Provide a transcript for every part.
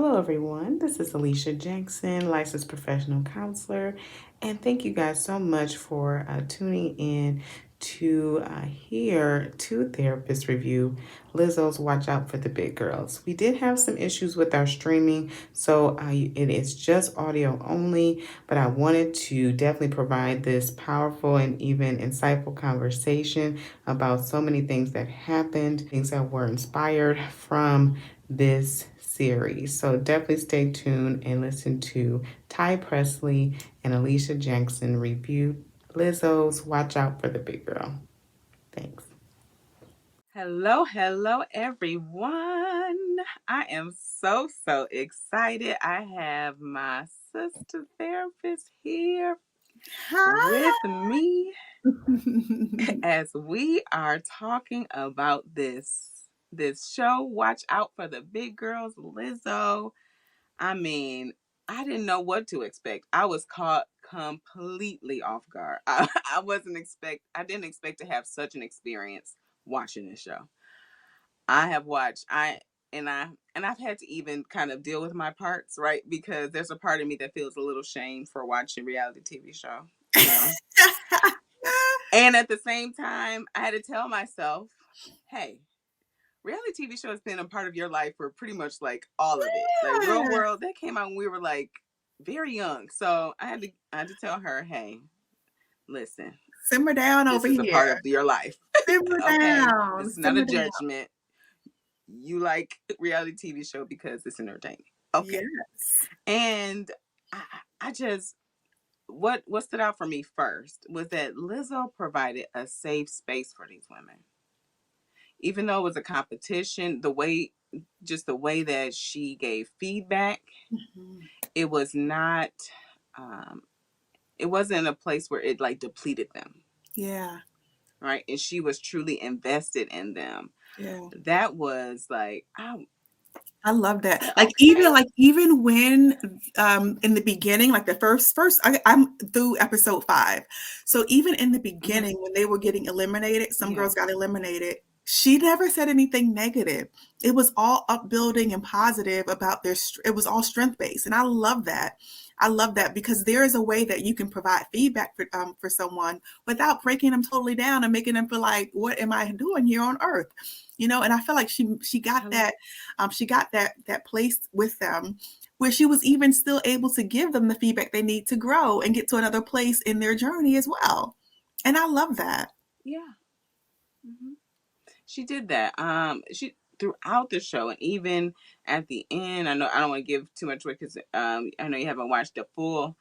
Hello, everyone. This is Alicia Jackson, licensed professional counselor, and thank you guys so much for tuning in to hear Two Therapists review Lizzo's Watch Out for the Big Girls. We did have some issues with our streaming, so it is just audio only, but I wanted to definitely provide this powerful and even insightful conversation about so many things that happened, things that were inspired from this series. So definitely stay tuned and listen to Ty Presley and Alicia Jackson review Lizzo's Watch Out for the Big Girl. Thanks. Hello, hello, everyone. I am so excited. I have my sister therapist here Hi. with me as we are talking about this show. Watch out for the big girls, Lizzo. I mean, I didn't know what to expect. I was caught completely off guard. I didn't expect to have such an experience watching this show. I have watched I've had to even kind of deal with my parts, right? Because there's a part of me that feels a little shame for watching reality TV show, you know. And at the same time, I had to tell myself, hey, reality TV show has been a part of your life for pretty much like all of it. Like Real Yeah. World, that came out when we were like very young. So I had to tell her, hey, listen, Simmer down this over is a here. part of your life. Simmer Okay. down. This is not a Simmer down. judgment. You like reality TV show because it's entertaining. Okay. Yes. And I, I just what stood out for me first was that Lizzo provided a safe space for these women. Even though it was a competition, the way that she gave feedback, Mhm. it was not um it wasn't a place where it like depleted them, Yeah. right? And she was truly invested in them. Yeah. That was like, oh, I love that. okay. Like even when in the beginning, like the first I'm through episode 5. So even in the Mhm. beginning when they were getting eliminated, some Yeah. girls got eliminated. She never said anything negative. It was all upbuilding and positive about it was all strength based. And I love that. I love that because there is a way that you can provide feedback for someone without breaking them totally down and making them feel like, what am I doing here on earth? And I feel like she got I, that she got that place with them where she was even still able to give them the feedback they need to grow and get to another place in their journey as well. And I love that. yeah. Hmm. She did that. She throughout the show, and even at the end. I know I don't want to give too much away because I know you haven't watched the full.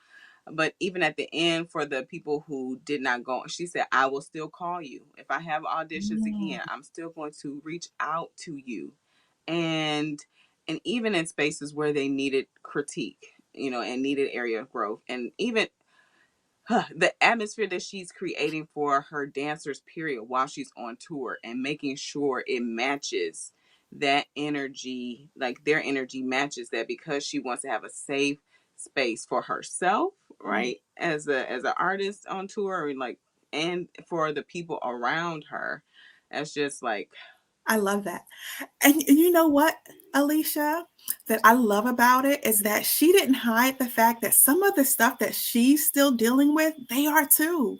But even at the end, for the people who did not go, she said, "I will still call you if I have auditions again. Mm, I'm still going to reach out to you." And even in spaces where they needed critique, and needed area of growth, and even the atmosphere that she's creating for her dancers period while she's on tour and making sure it matches that energy, like their energy matches that, because she wants to have a safe space for herself, mm. right, as an artist on tour, and like, and for the people around her. That's just like, I love that. And you know what, Alicia, that I love about it is that she didn't hide the fact that some of the stuff that she's still dealing with, they are too.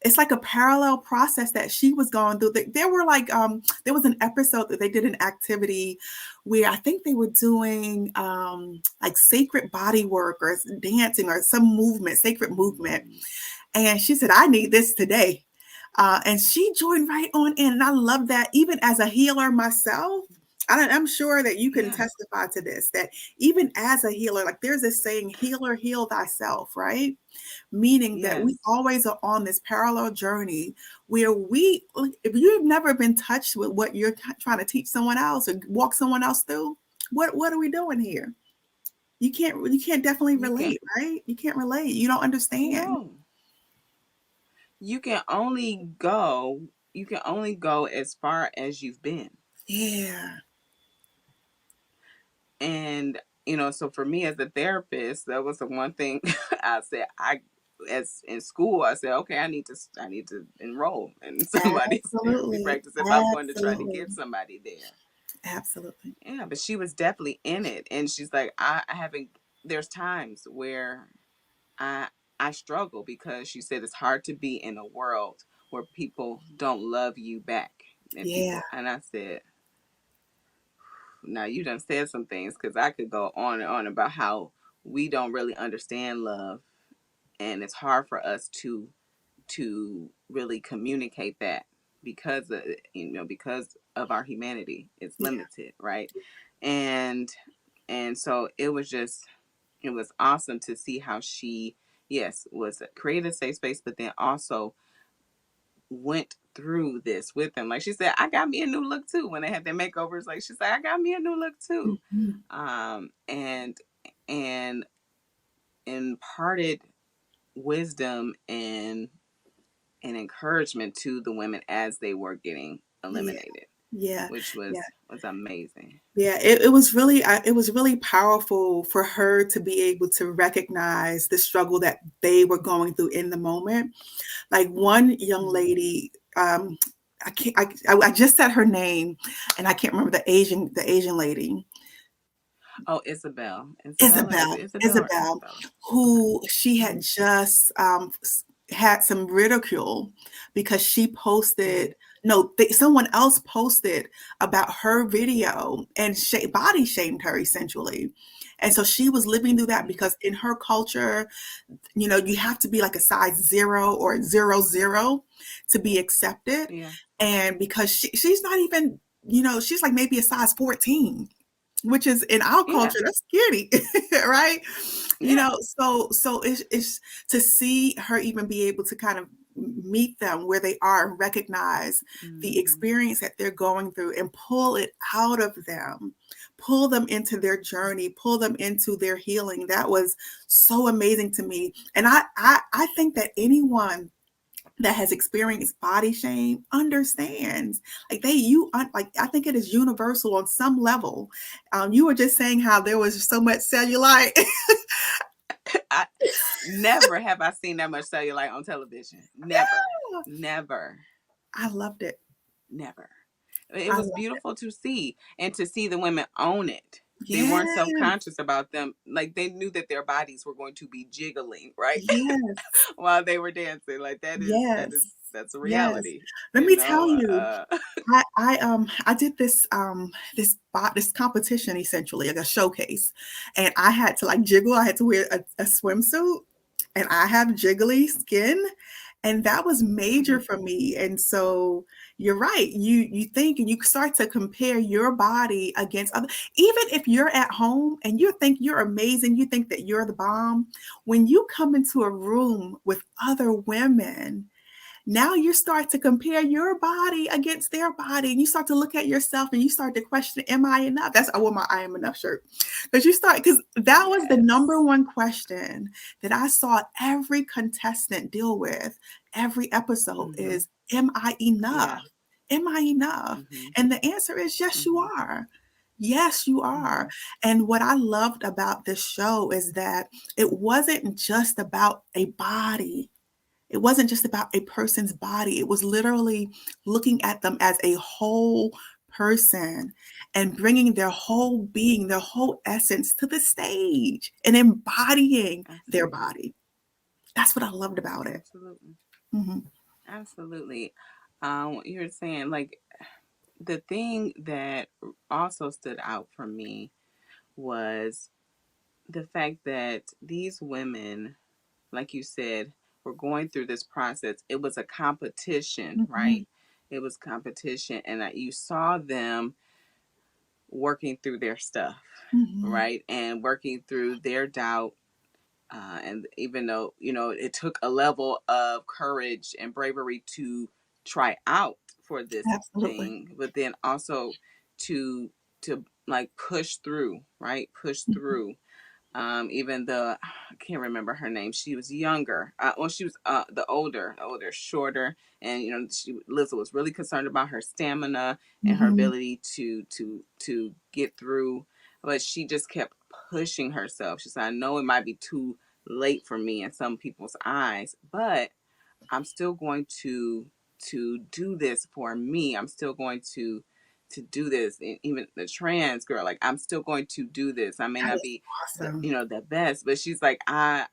It's like a parallel process that she was going through. There were like there was an episode that they did an activity where I think they were doing like sacred body work or dancing or some movement, sacred movement. And she said, I need this today. And she joined right on in. And I love that. Even as a healer myself, I'm sure that you can yeah, testify to this, that even as a healer, like there's this saying, healer, heal thyself, right? Meaning that we yes, always are on this parallel journey where if you've never been touched with what you're trying to teach someone else or walk someone else through, what are we doing here? You can't definitely you can, relate, right? You can't relate. You don't understand. no, you can only go, as far as you've been. Yeah. And so for me as a therapist, that was the one thing I said. As in school, I said, okay, I need to enroll in somebody's therapy Absolutely. practice if I'm going to try to Absolutely. get somebody there. Absolutely. Yeah, but she was definitely in it, and she's like, I haven't. There's times where I I struggle because she said it's hard to be in a world where people don't love you back, and Yeah. people. And I said, now you done said some things because I could go on and on about how we don't really understand love, and it's hard for us to really communicate that because of, because of our humanity. It's Yeah. limited, right? And so it was awesome to see how she, yes, was created a safe space, but then also went through this with them. Like she said, I got me a new look too when they had their makeovers. Like she said, I got me a new look too. Mhm. And and imparted wisdom and encouragement to the women as they were getting Yeah. eliminated, Yeah. which Yeah. was amazing. Yeah, it was really it was really powerful for her to be able to recognize the struggle that they were going through in the moment. Like one young Mm. lady, I can't, I just said her name, and I can't remember the Asian lady, Oh, Isabel. Isabella? Is Isabel, it Isabel or Isabel, Isabella? Okay. who she had Mm-hmm. just had some ridicule because she Mm-hmm. posted. No, someone else posted about her video and body shamed her essentially. And so she was living through that Mm-hmm. because in her culture, you have to be like a size 0 or 00 to be accepted. Yeah. And because she's not even, she's like maybe a size 14, which is in our Yeah. culture, that's skinny, right? Yeah. So it's to see her even be able to kind of meet them where they are and recognize the Mm-hmm. experience that they're going through and pull it out of them, pull them into their journey, pull them into their healing. That was so amazing to me. And I think that anyone that has experienced body shame understands, like like I think it is universal on some level. You were just saying how there was so much cellulite. I never have I seen that much cellulite on television. Never. Never. I loved it. Never. It I was loved beautiful to see and to see the women own it. it. They weren't Yes, self-conscious about them. Like they knew that their bodies were going to be jiggling, right? yes, While they were dancing. Like yes, that's a yes. reality, Let you me tell know. you, I did this competition essentially, like a showcase, and I had to like jiggle. I had to wear a swimsuit, and I have jiggly skin, and that was major Mhm. for me. And so you're right. You think and you start to compare your body against other. Even if you're at home and you think you're amazing, you think that you're the bomb. When you come into a room with other women, now you start to compare your body against their body, and you start to look at yourself and you start to question, am I enough? That's I wore my I am enough shirt. Because that was the number Yes. one question that I saw every contestant deal with every episode Mhm. is, am I enough? Yeah. Am I enough? Mhm. And the answer is yes, you Mhm. are. Yes, you are. Mhm. And what I loved about this show is that it wasn't just about a body. It wasn't just about a person's body. It was literally looking at them as a whole person and bringing their whole being, their whole essence to the stage and embodying their Absolutely. body. That's what I loved about it. Absolutely. Mhm. Absolutely. You were saying like the thing that also stood out for me was the fact that these women, like you said, were going through this process. It was a competition, right? Mhm. It was competition, and that you saw them working through their stuff, Mhm. right? And working through their doubt. And even though, it took a level of courage and bravery to try out for this Absolutely. thing, but then also to like push through, right? Push Mhm. through. Even the I can't remember her name. She was younger. Well, she was the older, shorter, and Lizzo was really concerned about her stamina and her Mhm. ability to get through, but she just kept pushing herself. She said, "I know it might be too late for me in some people's eyes, but I'm still going to do this for me. I'm still going to do this. And even the trans girl, like, I'm still going to do this. I may That not is be awesome. the best, but she's like, I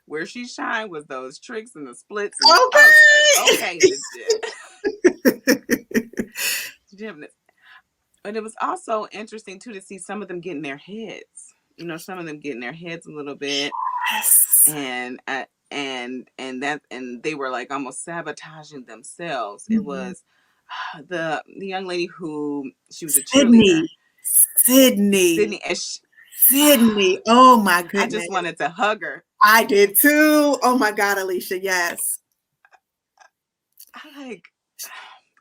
where she shined was those tricks and the splits, and I was like, Okay. okay, the gymnast. But it was also interesting too to see some of them getting their heads. Some of them getting their heads a little bit, Yes. and they were like almost sabotaging themselves. It Mhm. was the young lady who she was a cheerleader, Sydney. Sydney. Sydney, and she, Sydney. Oh my I goodness. just wanted to hug her. I did too. Oh my God, Alicia. Yes. I like,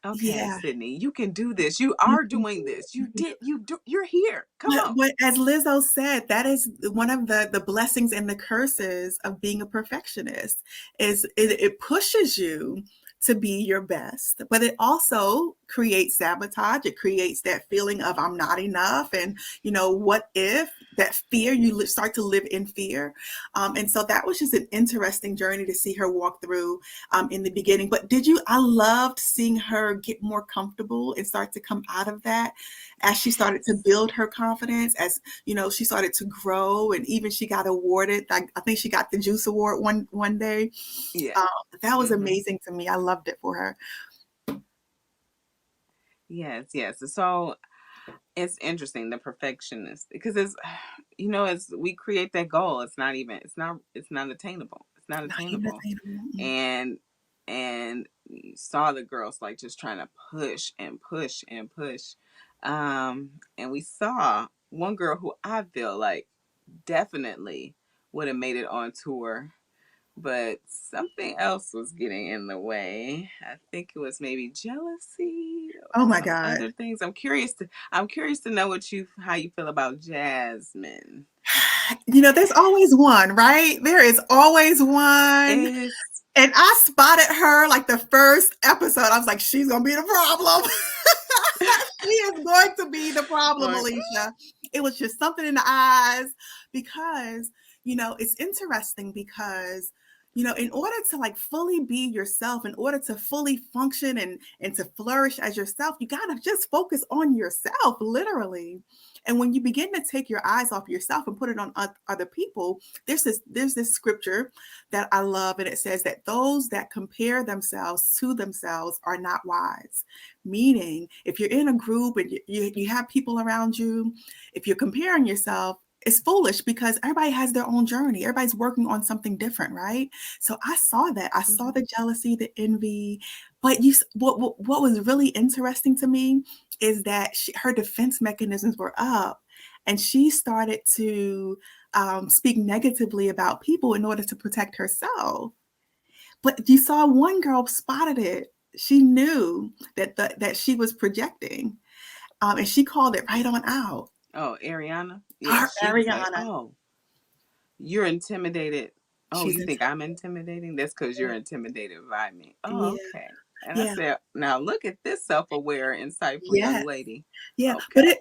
okay, Yeah. Sydney, you can do this. You are doing this. You're here. Come on. But as Lizzo said, that is one of the blessings and the curses of being a perfectionist is it pushes you to be your best, but it also creates sabotage. It creates that feeling of I'm not enough, and what if that fear you start to live in fear, and so that was just an interesting journey to see her walk through in the beginning. But did you? I loved seeing her get more comfortable and start to come out of that as she started to Yes. build her confidence, as she started to grow, and even she got awarded. I think she got the Juice Award one day. Yeah. Uh, that was Mm-hmm. amazing to me. I loved it for her. Yes, yes. So it's interesting, the perfectionist, because it's as we create that goal, it's not attainable. It's not Not even attainable. attainable. And you saw the girls like just trying to push and push and push. And we saw one girl who I feel like definitely would have made it on tour, but something else was getting in the way. I think it was maybe jealousy or Oh my some God. other things. I'm curious to know how you feel about Jasmine. There's always one, right? There is always one. It's And I spotted her like the first episode. I was like, she's going to be the problem. She is going to be the problem, like, Alicia. It was just something in the eyes because, it's interesting because, in order to like fully be yourself, in order to fully function and to flourish as yourself, you got to just focus on yourself, literally. And when you begin to take your eyes off yourself and put it on other people, there's this scripture that I love, and it says that those that compare themselves to themselves are not wise. Meaning, if you're in a group and you have people around you, if you're comparing yourself, it's foolish because everybody has their own journey. Everybody's working on something different, right? So I saw that. I saw mhm. the jealousy, the envy. But what was really interesting to me is that her defense mechanisms were up, and she started to speak negatively about people in order to protect herself. But you saw one girl spotted it. She knew that she was projecting, and she called it right on out. Oh, Ariana, yeah, Our she was like, Ariana, oh, you're intimidated. Oh, she's you think I'm intimidated. intimidating? That's because you're intimidated by me. Oh, Yeah, okay. And I yeah, said, now look at this self-aware, insightful yeah. young lady. Yeah, but Okay.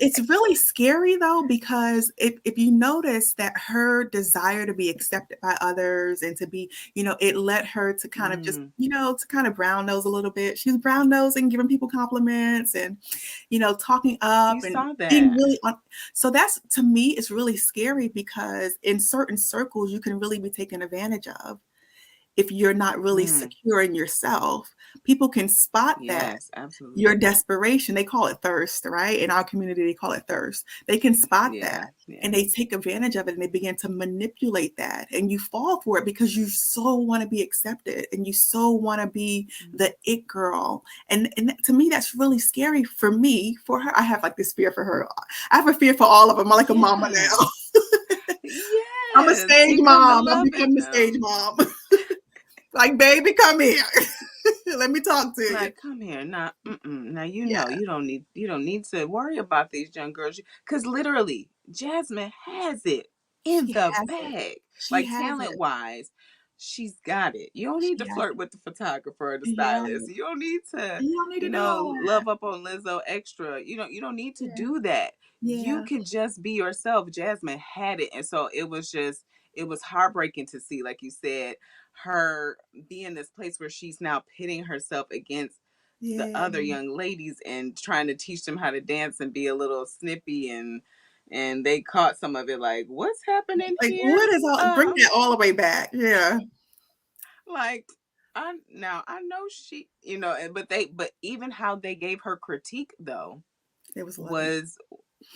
it's really scary though, because if you notice that her desire to be accepted by others and to be, it led her to kind of just, Mm, to kind of brown nose a little bit. She was brown nosing, giving people compliments, and talking you up and saw being that. really on. So that's, to me, it's really scary because in certain circles you can really be taken advantage of if you're not really Mm, secure in yourself. People can spot that yes, your absolutely. desperation. They call it thirst, right? In our community, they call it thirst. They can spot that, Yeah, yeah. and they take advantage of it, and they begin to manipulate that. And you fall for it because you so want to be accepted and you so want to be Mm. the it girl. And to me, that's really scary for me, for her. I have like this fear for her. I have a fear for all of them. I'm like a mama now. Yes. I'm a Yes. stage You come to mom. I'm love it becoming a stage now. mom. Like, baby, come here. Let me talk to you. Like, come here. Now, now Yeah, you don't need to worry about these young girls, because literally Jasmine has it in she the has it. bag. She Like, has talent it. wise, she's got it. You don't need to She has flirt with the photographer or the Yeah. stylist. You don't need to, You don't need to do all of that. love up on Lizzo extra. You don't need to Yeah. do that. You Yeah. can just be yourself. Jasmine had it. And so it was heartbreaking to see, like you said, her be in this place where she's now pitting herself against the Yeah. other young ladies and trying to teach them how to dance and be a little snippy, and they caught some of it like, what's happening Like, here? what is all bring that all the way back. Yeah. Like, I know she, but even how they gave her critique though It was loving. was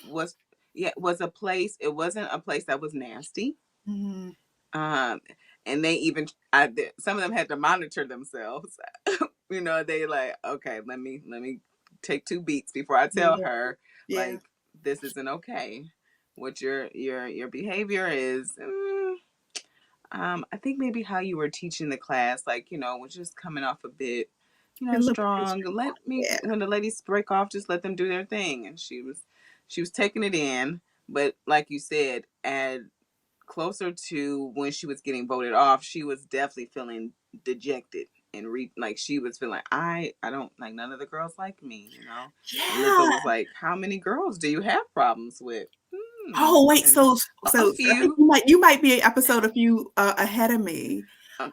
was yeah, was a place. It wasn't a place that was nasty. Mhm. um and they even, some of them had to monitor themselves. They like, okay, let me take two beats before I tell Yeah. her, Yeah. like, this isn't okay. What your behavior is, I think maybe how you were teaching the class, like, was just coming off a bit, A little bit too strong. strong. Let me, Yeah. when the ladies break off, just let them do their thing. And she was taking it in. But like you said, at closer to when she was getting voted off, she was definitely feeling dejected and like she was feeling, I don't like, none of the girls like me. And Lizzo Yeah. was like, how many girls do you have problems with? Oh, wait, And a I think few. you might be an episode a few, ahead of me. Uh,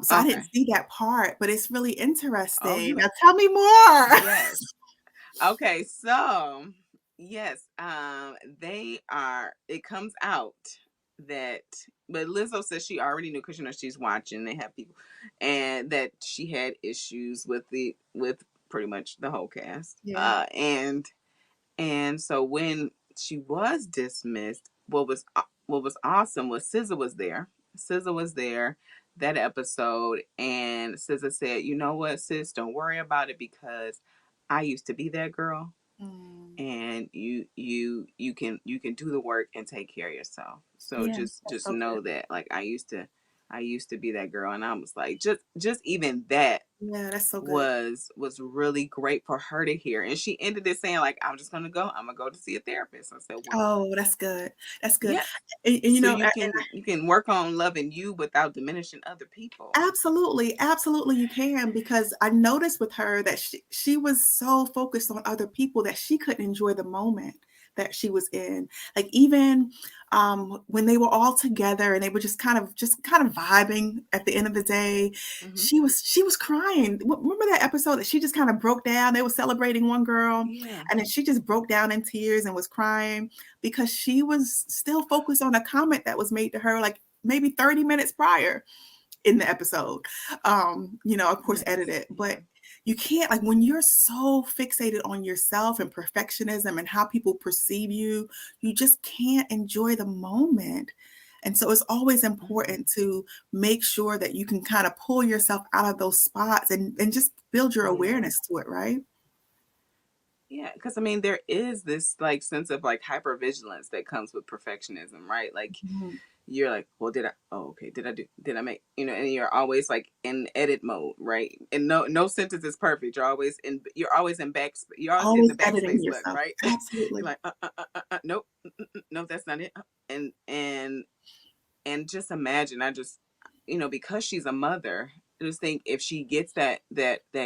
So I didn't okay. see that part, but it's really Oh, interesting. you, Now tell me more. yes. Okay, so yes, they are. It comes out that, but Lizzo says she already knew because she's watching. They have people, and that she had issues with pretty much the whole cast. Yeah. And so when she was dismissed, what was awesome was SZA was there. SZA was there that episode, and SZA said, "You know what, sis? Don't worry about it because I used to be that girl, Mm. and you can do the work and take care of yourself. So Yeah, just that's just so good. know that, like, I used to be that girl." And I was like, just even that Yeah, that's so good. was really great for her to hear. And she ended it saying, like, I'm gonna go to see a therapist. I said, well, Oh, that's good. That's good. yeah. And, So you can work on loving you without diminishing other people. absolutely, absolutely you can, because I noticed with her that she was so focused on other people that she couldn't enjoy the moment that she was in. Like even when they were all together and they were just kind of vibing at the end of the day, Hmm. she was crying. Remember that episode that she just kind of broke down? They were celebrating one girl Yeah. and then she just broke down in tears and was crying because she was still focused on a comment that was made to her like maybe 30 minutes prior in the episode. Of course, Yes. edited, Yeah. but you can't, like, when you're so fixated on yourself and perfectionism and how people perceive you, you just can't enjoy the moment. And so it's always Hmm. important to make sure that you can kind of pull yourself out of those spots and just build your Yeah. awareness to it, right? Yeah, because I mean, there is this like sense of like hypervigilance that comes with perfectionism, right? Like, Mhm. you're like, well, did I? Oh, okay. Did I make? And you're always like in edit mode, right? And no sentence is perfect. You're always in back. You're always hitting Always the editing backspace button, yourself. right? You're Absolutely. like, nope, no, that's not it. And just imagine, because she's a mother, just think, if she gets that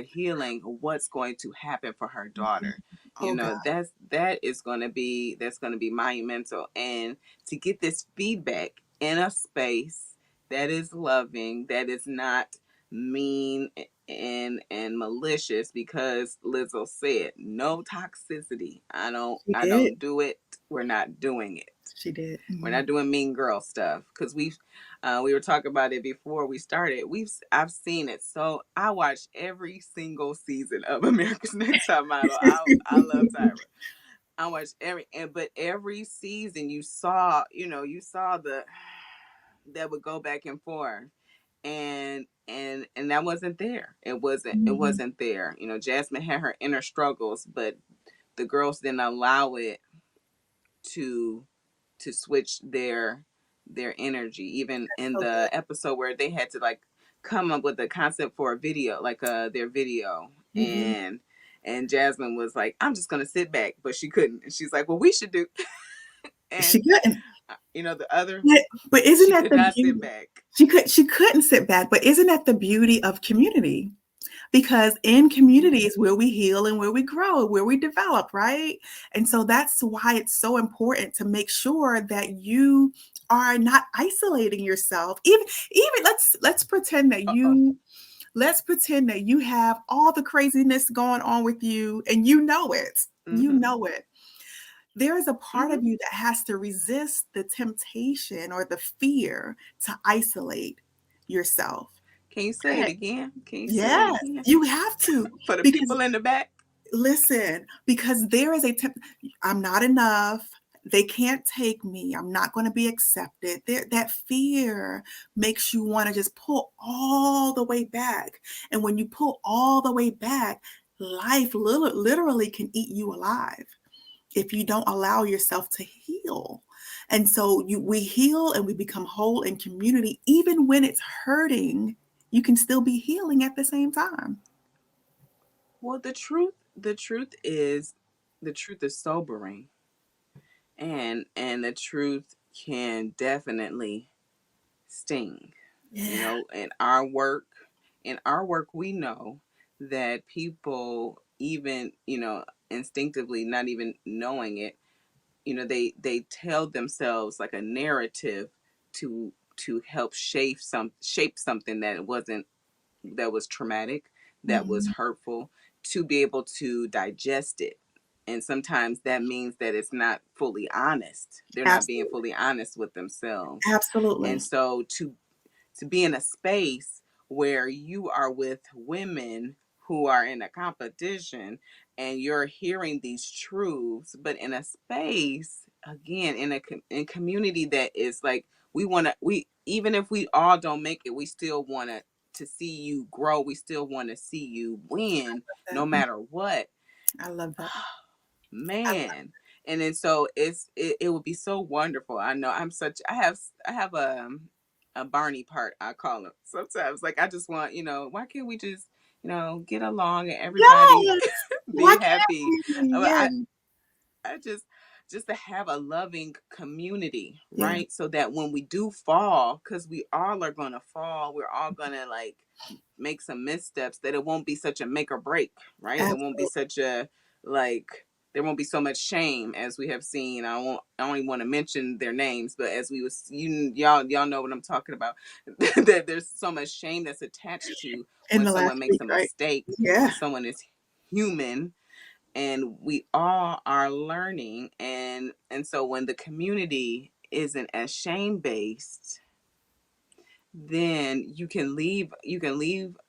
healing, what's going to happen for her Mhm. daughter. Oh God. That's going to be monumental. And to get this feedback in a space that is loving, that is not mean and malicious, because Lizzo said no toxicity. i don't She i did. don't do it. We're not doing it. She did. We're Mhm. not doing mean girl stuff, because we were talking about it before we started. I've seen it, so I watched every single season of America's Next Top Model. I love Tyra. I watched but every season you saw the that would go back and forth, and that wasn't there. It wasn't it Mhm. wasn't there. Jasmine had her inner struggles, but the girls didn't allow it to switch their energy. Even in So good. the episode where they had to like come up with a concept for a video, like their video, Mhm. and Jasmine was like, I'm just gonna sit back, but she couldn't. And she's like, well, we should do. She And couldn't. the other, But isn't she that could the not sit beauty? back. She couldn't sit back, but isn't that the beauty of community? Because in Yeah. community is where we heal and where we grow, where we develop, right? And so that's why it's so important to make sure that you are not isolating yourself. Even let's pretend that Uh oh. Let's pretend that you have all the craziness going on with you and you know it. You Mm-hmm. know it. There is a part Mm-hmm. of you that has to resist the temptation or the fear to isolate yourself. Can you say it Okay. again? Can you say it Yes, again you have to, for the because people in the back? listen, because there is a I'm not enough. They can't take me. I'm not going to be accepted. There, that fear makes you want to just pull all the way back. And when you pull all the way back, life literally can eat you alive if you don't allow yourself to heal. And so we heal and we become whole in community. Even when it's hurting, you can still be healing at the same time. Well, the truth is sobering, and the truth can definitely sting. You Yeah. know, in our work, we know that people, even, instinctively, not even knowing it, they tell themselves like a narrative to help shape something that was traumatic, that was Mhm. hurtful, to be able to digest it. And sometimes that means that it's not fully honest. They're not being Absolutely. fully honest with themselves. And Absolutely. so to be in a space where you are with women who are in a competition and you're hearing these truths, but in a space, again, in community that is like, we even if we all don't make it, we still want to see you grow. We still want to see you win no That. matter what. I love that. I love Man. And then so it would be so wonderful. I know I have a Barney part, I call him sometimes. Like, I just want, why can't we just, get along and everybody Yes. Why be can't happy? we? I, Yeah. I just to have a loving community, Yeah. right? So that when we do fall, because we all are gonna fall, we're all gonna like make some missteps, that it won't be such a make or break, right? It won't be Absolutely. such a, like, there won't be so much shame as we have seen. I don't even want to mention their names, but as we was, y'all know what I'm talking about. That there's so much shame that's attached to In when the last someone makes week, a right? mistake, Yeah. when someone is human, and we all are learning. And so when the community isn't as shame based, then you can leave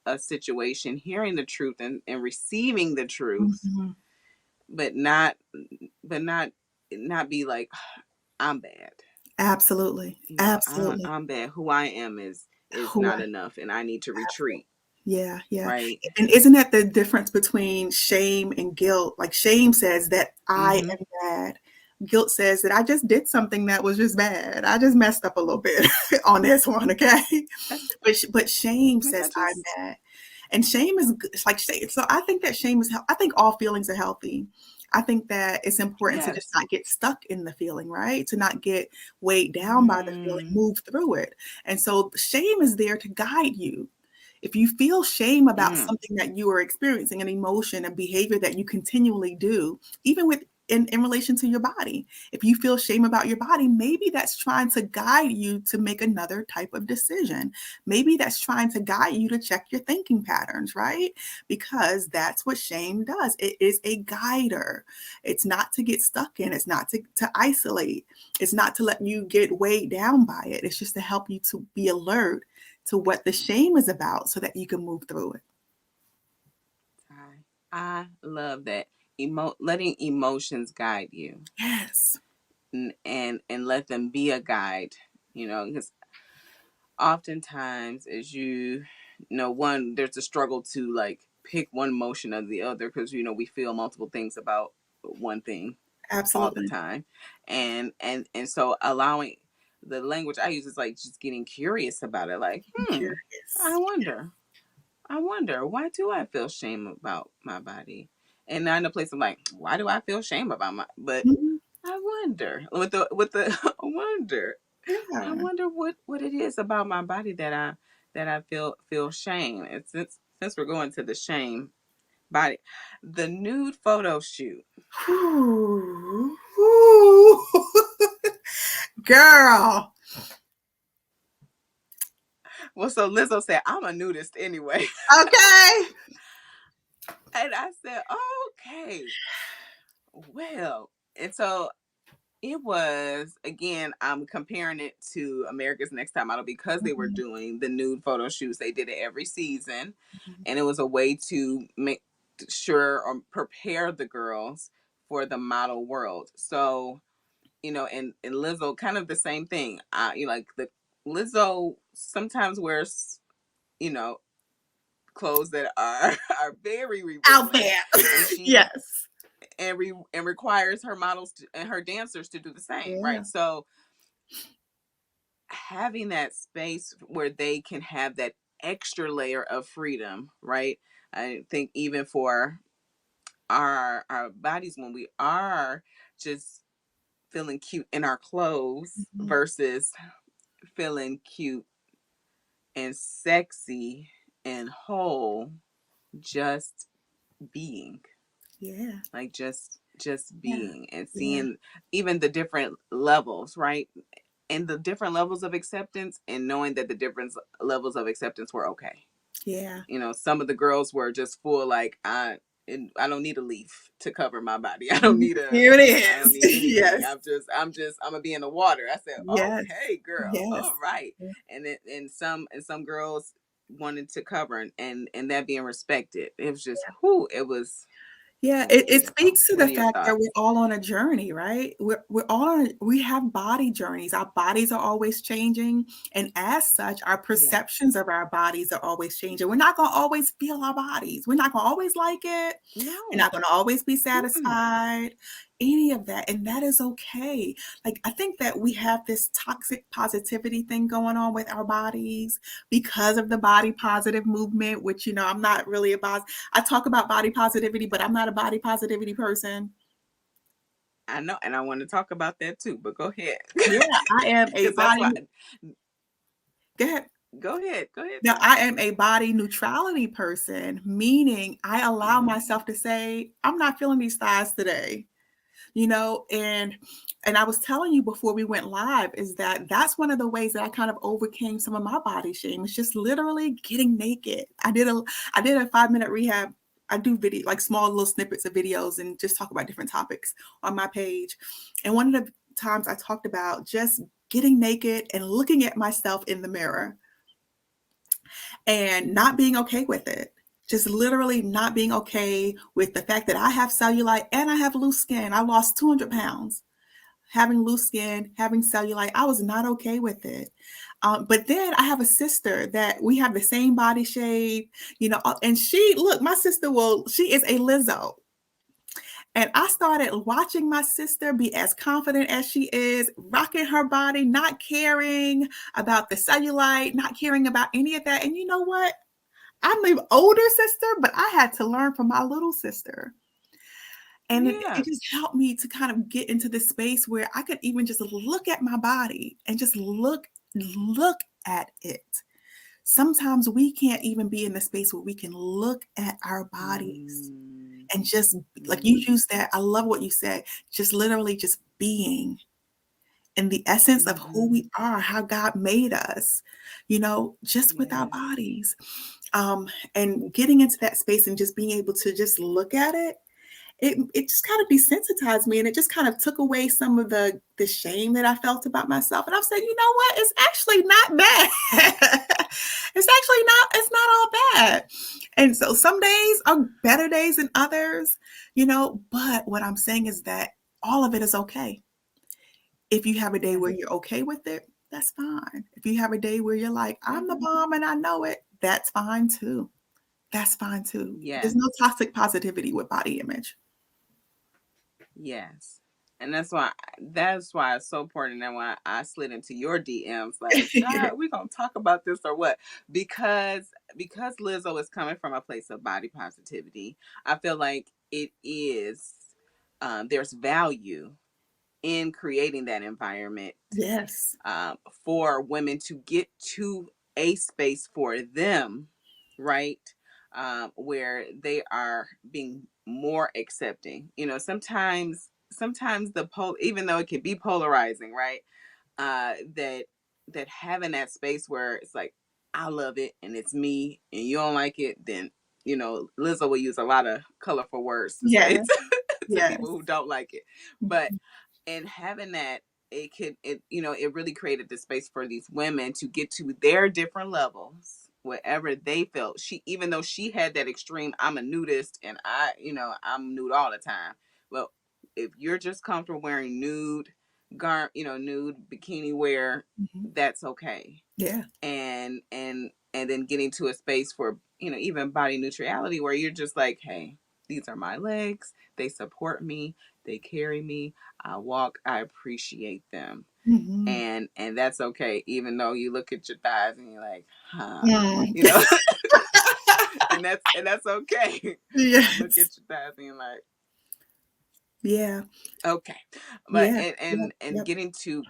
a situation hearing the truth and receiving the truth, Mhm. but not be like, I'm bad. Absolutely. Absolutely. I'm bad. Who I am is Who not I enough, and I need to retreat. Yeah, yeah. Right. And isn't that the difference between shame and guilt? Like shame says that I Mm-hmm. am bad. Guilt says that I just did something that was just bad. I just messed up a little bit on this one, okay? That's But shame like, says I I'm just bad. And shame is it's like shame. So I think that shame is I think all feelings are healthy. I think that it's important to just yes. not get stuck in the feeling, right? To not get weighed down by the feeling, Mm, move through it. And so shame is there to guide you. If you feel shame about mm. something that you are experiencing, an emotion, a behavior that you continually do, even with in relation to your body, if you feel shame about your body, maybe that's trying to guide you to make another type of decision. Maybe that's trying to guide you to check your thinking patterns, right? Because that's what shame does. It is a guider. It's not to get stuck in, it's not to isolate, it's not to let you get weighed down by it. It's just to help you to be alert to what the shame is about so that you can move through it. I love that. Letting emotions guide you, Yes, and let them be a guide. Because oftentimes, as one, there's a struggle to like pick one emotion or the other, because we feel multiple things about one thing all the absolutely. time. And so allowing, the language I use is like just getting curious about it, like, I'm I curious. wonder I wonder, why do I feel shame about my body? And now in a place I'm like, why do I feel shame about my, but Mhm. I wonder with the wonder. I Yeah. wonder what it is about my body that I feel shame. And since we're going to the shame body, the nude photo shoot. Whew. Whew. Girl. Well, so Lizzo said, I'm a nudist anyway. Okay. And I said, okay, well. And so it was, again, I'm comparing it to America's Next Top Model because they were Mhm. doing the nude photo shoots. They did it every season. And it was a way to make sure or prepare the girls for the model world. So, and Lizzo, kind of the same thing. Like the Lizzo sometimes wears, you know, clothes that are are very Out revealing, there. and she Yes. and requires her models and her dancers to do the same, Yeah. right? So having that space where they can have that extra layer of freedom, right? I think even for our bodies, when we are just feeling cute in our clothes Mhm. versus feeling cute and sexy and whole, just being, Yeah. like just Yeah. being and Yeah. seeing even the different levels, right? And the different levels of acceptance, and knowing that the different levels of acceptance were okay. Yeah. Some of the girls were just full, like, I don't need a leaf to cover my body. Here it I don't is. need anything. Yes. I'm gonna be in the water. I said, Yes. okay, girl, Yes. all right. And some girls wanted to cover, and that being respected. It was just, who it Yeah, was it beautiful. speaks to What the are your fact that we're thoughts? all on a journey, right? We have body journeys. Our bodies are always changing, and as such, our Yeah. perceptions of our bodies are always changing. We're not gonna always feel our bodies. We're not gonna always like it. We're No. not gonna always be Mm-mm. satisfied, any of that, and that is okay. Like, I think that we have this toxic positivity thing going on with our bodies because of the body positive movement, which, I'm not really about. I talk about body positivity, but I'm not a body positivity person. I know, and I want to talk about that too, but go ahead. Yeah, I am a Because that's why. go ahead. Go ahead, Now, sis. I am a body neutrality person, meaning I allow Mm-hmm. myself to say, I'm not feeling these thighs today. And I was telling you before we went live is that that's one of the ways that I kind of overcame some of my body shame. It's just literally getting naked. I did a 5-minute rehab. I do video, like small little snippets of videos, and just talk about different topics on my page. And one of the times I talked about just getting naked and looking at myself in the mirror and not being okay with it. Just literally not being okay with the fact that I have cellulite and I have loose skin. I lost 200 pounds having loose skin, having cellulite. I was not okay with it. But then I have a sister that we have the same body shape, and my sister she is a Lizzo. And I started watching my sister be as confident as she is, rocking her body, not caring about the cellulite, not caring about any of that. And you know what? I'm an older sister, but I had to learn from my little sister. And it Yeah. just helped me to kind of get into this space where I could even just look at my body and just look at it. Sometimes we can't even be in the space where we can look at our bodies Mm, and just, like you mm, use that. I love what you said. Just literally just being in the essence of who mm-hmm. we are, how God made us, just with our Yes. bodies. And getting into that space and just being able to just look at it, it just kind of desensitized me, and it just kind of took away some of the shame that I felt about myself. And I've said, you know what? It's actually not bad. It's not all bad. And so some days are better days than others, but what I'm saying is that all of it is okay. If you have a day Yeah. where you're okay with it, that's fine. If you have a day where you're like, I'm the Mm-hmm. bomb and I know it, that's fine too. That's fine too. Yes. There's no toxic positivity with body image. Yes. And that's why it's so important that when I slid into your DMs, like, should we gonna talk about this or what? Because Lizzo is coming from a place of body positivity, I feel like it is, there's value in creating that environment, Yes. um, for women to get to a space for them, right? Where they are being more accepting. Sometimes even though it can be polarizing, right? That having that space where it's like, I love it and it's me, and you don't like it, then Lizzo will use a lot of colorful words to say Yes, to yes. people who don't like it. But and having that, it really created the space for these women to get to their different levels, whatever they felt. She, even though she had that extreme, I'm a nudist and I'm nude all the time. Well, if you're just comfortable wearing nude bikini wear, Mhm. that's okay. Yeah. And then getting to a space for even body neutrality, where you're just like, hey, these are my legs, they support me, they carry me, I walk, I appreciate them. Mhm. And that's okay, even though you look at your thighs and you're like, huh, Mm. you know. And that's okay. Look Yes. at your thighs and you're like, Yeah. okay. But Yeah. and Yep. and Yep.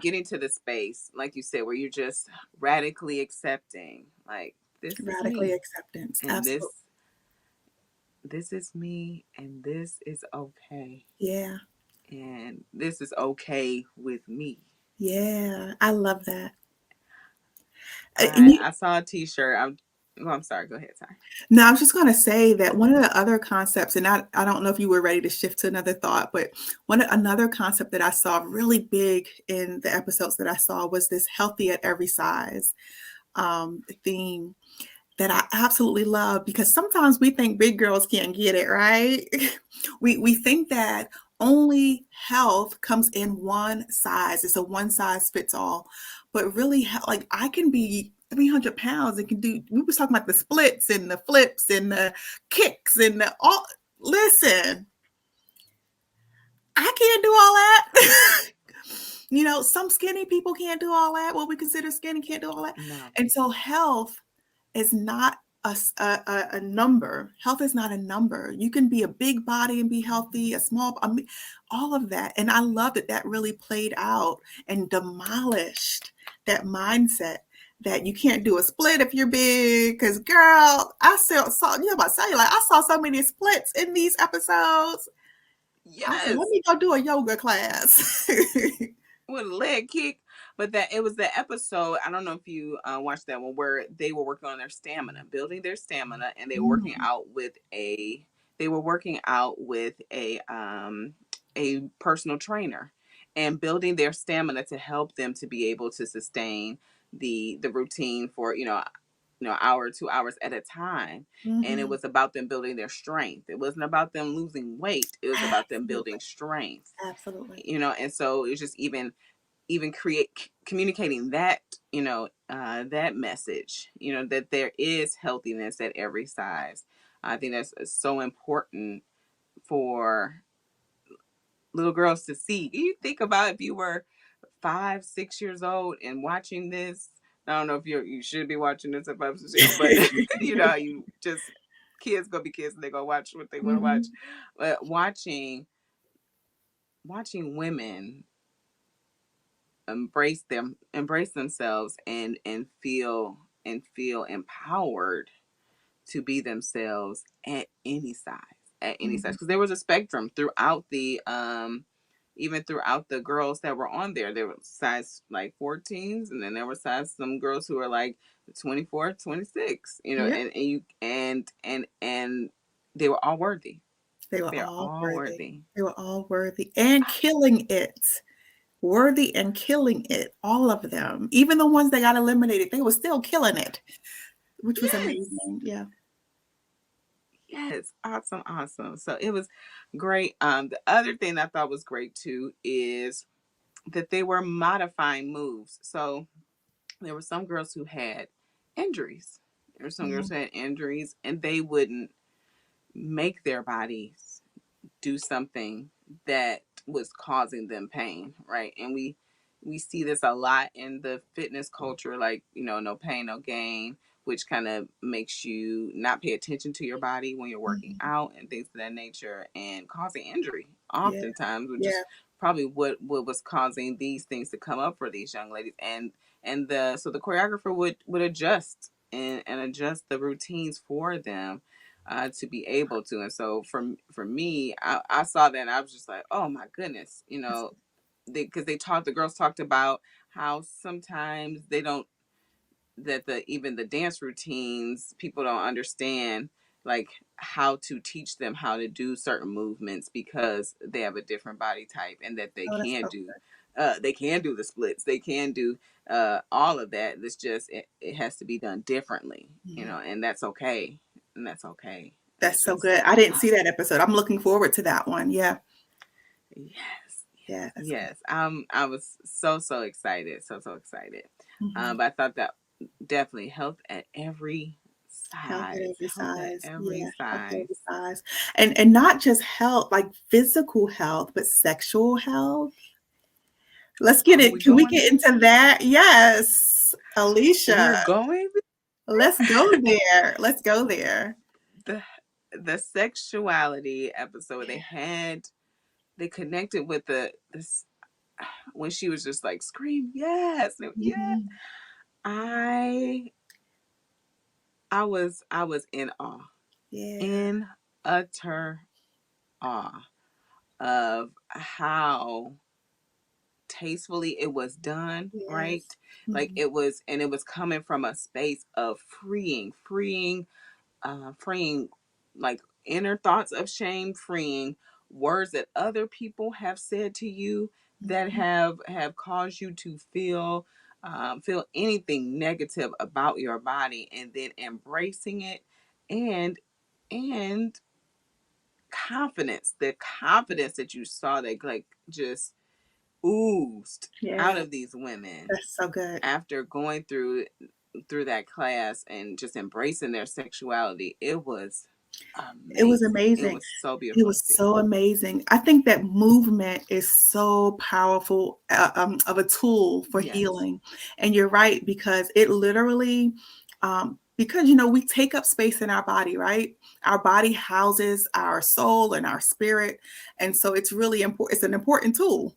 getting to the space, like you said, where you're just radically accepting, like, this is Radically me, acceptance. and Absolutely. this is me, and this is okay, Yeah. and this is okay with me. Yeah. I love that. And I you, I saw a T-shirt. I'm sorry. Go ahead. Sorry. now, I was just going to say that one of the other concepts, and I don't know if you were ready to shift to another thought, but another concept that I saw really big in the episodes that I saw was this healthy at every size theme that I absolutely love, because sometimes we think big girls can't get it, right? We think that only health comes in one size. It's a one size fits all. But really, like, I can be 300 pounds and can do, we was talking about the splits and the flips and the kicks and the all. Listen, I can't do all that. Some skinny people can't do all that. What we consider skinny can't do all that. No. And so health is not a number. Health is not a number. You can be a big body and be healthy, a small, I mean, all of that. And I love that that really played out and demolished that mindset that you can't do a split if you're big. Because, girl, I saw you know about cellulite. I saw so many splits in these episodes. I said, let Yes. me go do a yoga class. With a leg kick. But that it was the episode. I don't know if you watched that one, where they were working on their stamina, building their stamina, and they were working Mm, out with a personal trainer, and building their stamina to help them to be able to sustain the routine for hour, 2 hours at a time. And it mhm. was about them building their strength. It wasn't about them losing weight. It was about them Absolutely. building strength. Absolutely. And so it's just even communicating that message, that there is healthiness at every size. I think that's so important for little girls to see. You think about if you were 5, 6 years old and watching this. I don't know if you should be watching this at 5, 6 years, but you just, kids gonna be kids and they gonna watch what they want to watch. Mhm. But watching women embrace themselves, and feel empowered to be themselves at any size, Mhm. because there was a spectrum throughout the even throughout the girls that were on there. There were size like 14s, and then there were some girls who were like 24, 26, Yeah, and they were all worthy. they were They're all all worthy. worthy. They were all worthy and killing it. Worthy and killing it, all of them. Even the ones that got eliminated, they were still killing it, which was Yes. amazing. Yeah. Yes, awesome, awesome. So it was great. The other thing I thought was great too is that they were modifying moves. So there were some girls who had injuries. There were some girls Mhm. who had injuries, and they wouldn't make their bodies do something that was causing them pain, right? And we see this a lot in the fitness culture, like, no pain, no gain, which kind of makes you not pay attention to your body when you're working Mhm. out and things of that nature, and causing injury Yeah. oftentimes, which Yeah. is probably what was causing these things to come up for these young ladies. And the choreographer would adjust and adjust the routines for them, to be able to. And so for me, I saw that and I was just like, oh my goodness, because the girls talked about how sometimes they don't that the even the dance routines, people don't understand like how to teach them how to do certain movements because they have a different body type, and that Oh, that's so they can do the splits, they can do all of that. It's just it has to be done differently, good. you Yeah. know, and that's okay. And that's okay. That's It's so just good. I didn't see that episode. I'm looking forward to that one. Yeah. yes, Yeah, that's good. yes. I was so excited, so excited. Mhm. But I thought that definitely health at every Health at size, every health at size. every Yeah, health at size. every size. And not just health, like physical health, but sexual health. Let's get Oh, it. we Can we going get there? into that? Yes. Alicia, We're going let's go there. Let's go there. the the sexuality episode. They connected with the this when she was just like scream yes, yeah. Mhm. I I was in awe, Yeah. in utter awe of how tastefully it was done, right? Yes. Like Mhm. it was, and it was coming from a space of freeing like inner thoughts of shame, freeing words that other people have said to you that Mhm. have caused you to feel anything negative about your body, and then embracing it, and and the confidence that you saw that like just oozed out Yeah, of these women that's so good. after going through that class and just embracing their sexuality. It was It was amazing. It amazing. was so It beautiful to was see. so amazing. I think that movement is so powerful of a tool for Yes. healing. And you're right, because it literally, because, we take up space in our body, right? Our body houses our soul and our spirit. And so it's really important. It's an important tool,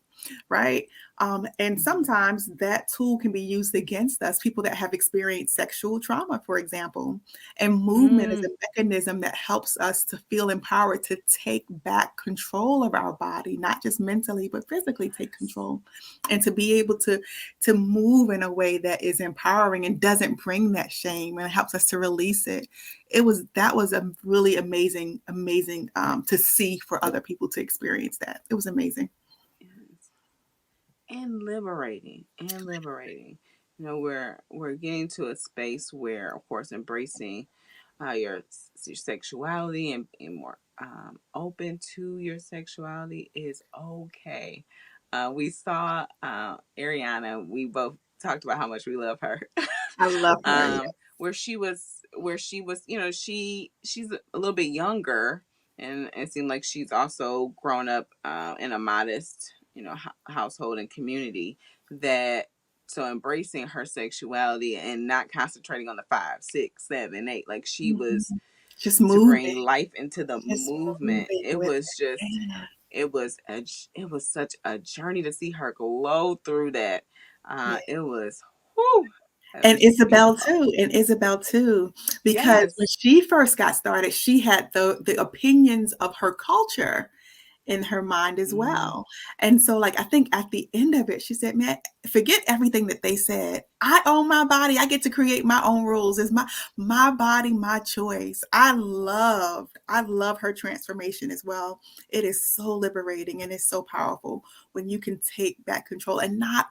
right? And Mhm. sometimes that tool can be used against us, people that have experienced sexual trauma, for example. And movement is a Mm. mechanism that helps us to feel empowered to take back control of our body, not just mentally, but physically take Yes. control, and to be able to move in a way that is empowering and doesn't bring that shame, and it helps us to release it. That was a really amazing to see, for other people to experience that. It was amazing. Yes. And liberating, and liberating. You know, we're getting to a space where, of course, embracing your sexuality, and more open to your sexuality is okay. We saw Ariana. We both talked about how much we love her. I love her. Yeah. Where she was, you know, she's a little bit younger, and it seemed like she's also grown up in a modest, you know, household and community. That So embracing her sexuality and not concentrating on the 5, 6, 7, 8, like she was, Mhm. Just to bring moving, life into the just movement. moving It with was it. just, Yeah. it was such a journey to see her glow through that. Yeah. It was, whew, it And was just Isabel beautiful. too, because when Yes. she first got started, she had the opinions of her culture in her mind as Mm, well. And so, like, I think at the end of it, she said, "Man, forget everything that they said. I own my body. I get to create my own rules. It's my body, my choice." I love her transformation as well. It is so liberating and it's so powerful when you can take back control and not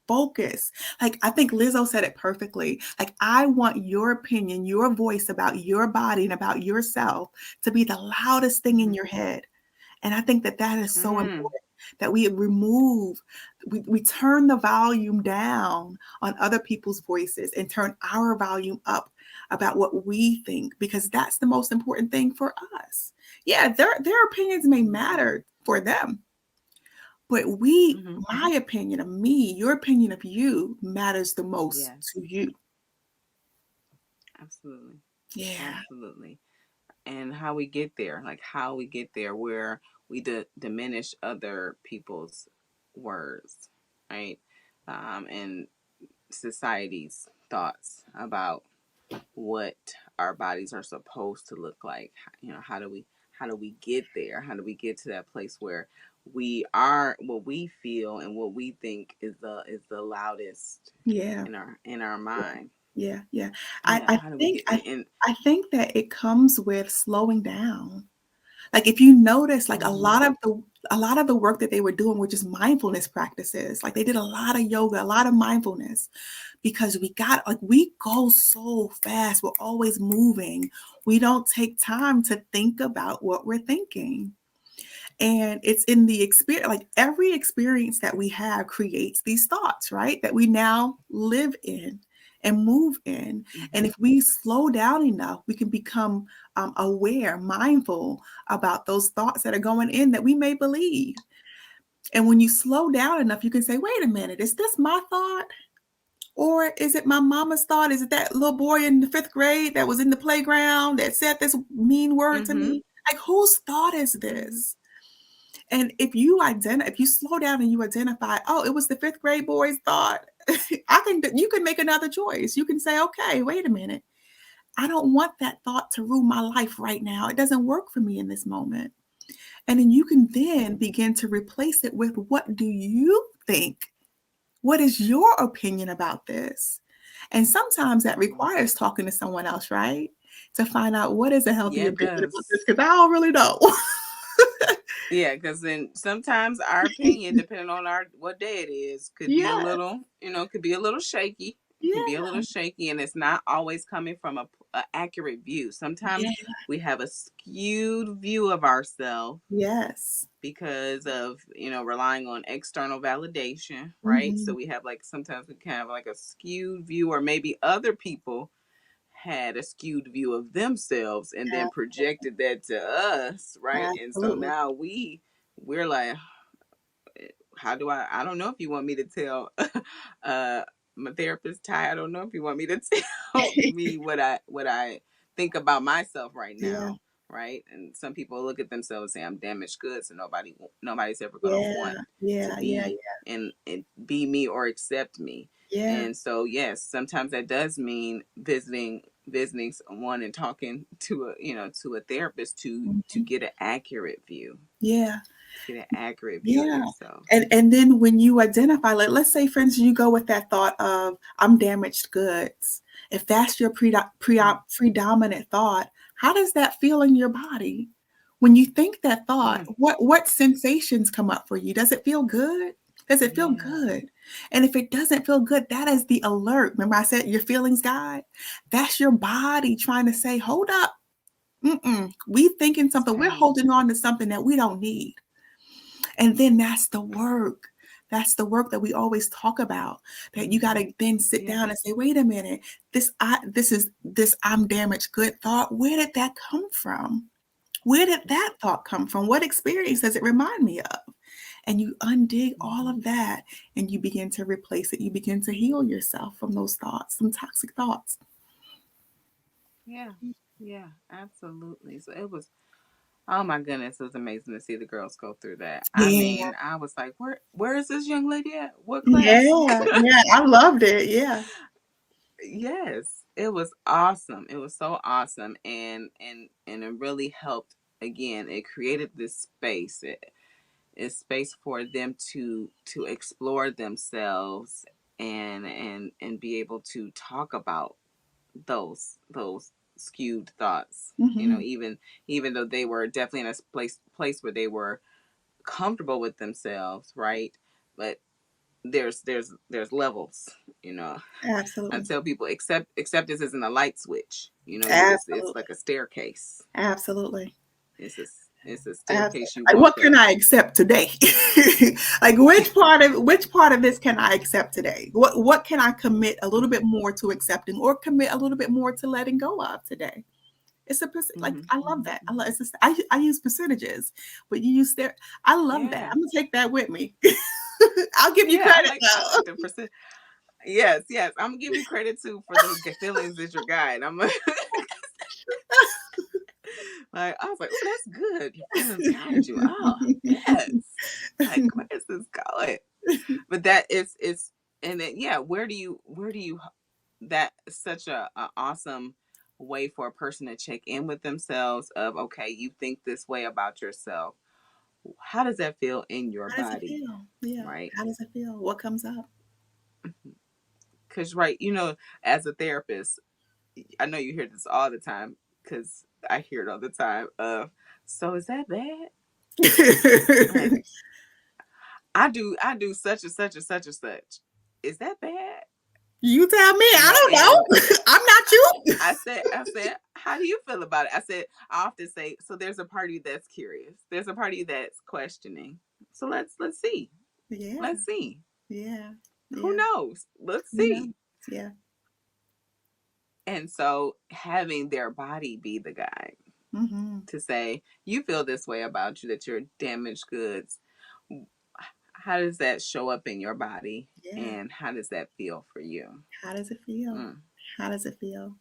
focus. Like, I think Lizzo said it perfectly. Like, I want your opinion, your voice about your body and about yourself to be the loudest thing in mm, your head. And I think that that is so mm, important, that we turn the volume down on other people's voices and turn our volume up about what we think, because that's the most important thing for us. Yeah, their opinions may mm, matter for them, but mm-hmm. my opinion of me, your opinion of you matters the most Yes, to you. absolutely. Yeah. Absolutely. And how we get there, like how we get there, where we diminish other people's words, right? And society's thoughts about what our bodies are supposed to look like. You know, how do we get there? How do we get to that place where we are what we feel and what we think is the loudest Yeah. in our mind? Yeah, yeah. I, Yeah, I how do we think get I in? I think that it comes with slowing down. Like if you notice, like Mm-hmm. a lot of the work that they were doing were just mindfulness practices. Like they did a lot of yoga, a lot of mindfulness, because we go so fast. We're always moving. We don't take time to think about what we're thinking. And it's in the experience, like every experience that we have creates these thoughts, right? That we now live in and move in. Mm-hmm. And if we slow down enough, we can become aware, mindful about those thoughts that are going in that we may believe. And when you slow down enough, you can say, wait a minute, is this my thought? Or is it my mama's thought? Is it that little boy in the fifth grade that was in the playground that said this mean word to Mm-hmm. me? Like, whose thought is Mm-hmm. this? And if you slow down and you identify, oh, it was the fifth grade boy's thought, I think that you can make another choice. You can say, okay, wait a minute. I don't want that thought to rule my life right now. It doesn't work for me in this moment. And then you can then begin to replace it with, what do you think? What is your opinion about this? And sometimes that Mm-hmm. requires talking to someone else, right? To find out what is a healthy Yeah, it opinion about this, does. because I don't really know. Yeah, because then sometimes our opinion, depending on our what day it is, could be a Yeah, little, could be a little shaky. It can be a yeah, little shaky, and it's not always coming from a accurate view. Sometimes yeah, we have a skewed view of ourselves yes. because of relying on external validation, right? So Mhm. we have like sometimes we can have like a skewed view, or maybe other people had a skewed view of themselves and then Absolutely, projected that to us, right? And so absolutely. now we're like, how do I don't know if you want me to tell uh my therapist, Ty, I don't know if you want me to tell me what I think about myself right Yeah, now, right? And some people look at themselves and say, I'm damaged goods, and nobody's ever going to yeah, want to yeah, yeah, be and be me or accept me. yeah, And so yes, sometimes that does mean visiting someone and talking to a therapist to mhm, get an accurate view, yeah. to get an accurate view of Yeah. yourself. And then when you identify, like, let's say, for instance, you go with that thought of, I'm damaged goods. If that's your Mm, predominant thought, how does that feel in your body? When you think that thought, mm, what sensations come up for you? Does it feel good? Does it feel yeah. good? And if it doesn't feel good, that is the alert. Remember I said your feelings guide? That's your body trying to say, hold up. Mm-mm. We thinking That's something, we're right. holding on to something that we don't need. And then that's the work. That's the work that we always talk about. That you got Hmm. to then sit Yeah. down and say, wait a minute, this I'm damaged good thought. Where did that come from? Where did that thought come from? What experience does it remind me of? And you undig all Hmm. of that and you begin to replace it. You begin to heal yourself from those thoughts, some toxic thoughts. Yeah. Yeah. Absolutely. So it was. Oh my goodness, it was amazing to see the girls go through that. I Yeah. mean, I was like, where is this young lady at? What class? Yeah. Yeah. I loved it. Yeah. Yes, it was awesome. It was so awesome, and it really helped. Again, it created this space. It's space for them to explore themselves and be able to talk about those skewed thoughts. Hmm. Even though they were definitely in a place where they were comfortable with themselves, right? But there's levels, you know. I Absolutely. tell people acceptance isn't a light switch. It's Absolutely. like a staircase. Absolutely. It's a it's a Absolutely. staircase you Like, what walk can up. I accept today? Like, which part of this can I accept today? What can I commit a little bit Hmm. more to accepting, or commit a little bit more to letting go of today? It's a like, Hmm. I love Hmm. that. I love Hmm. it's just, I use percentages, but you use there. I love that. Yeah, I'm gonna take that with me. I'll give you yeah. credit I though. like the percent. Yes, yes. I'm gonna give you credit too for the feelings is your guide. I'm like I was like, oh, that's good. Your feelings guide you. Oh, yes. Like, where is this going? But that is and then yeah, where do you that is such a awesome way for a person to check in with themselves of okay, you think this way about yourself. How does that feel in your How does it body? feel? Yeah. Right? How does it feel? What comes up? Because, right, as a therapist, I know you hear this all the time because I hear it all the time. So is that bad? Like, I do such and such and such and such. Is that bad? You tell me. I don't And know. I'm not you. I said, how do you feel about it? I said, I often say, so there's a party that's curious. There's a party that's questioning. So let's see. Yeah, Let's see. yeah, Who yeah. knows? Let's Who knows? see. Yeah. And so having their body be the guide Mm-hmm. to say, you feel this way about you, that you're damaged goods. How does that show up in your body? Yeah. And how does that feel for you? How does it feel? Mm. How does it feel?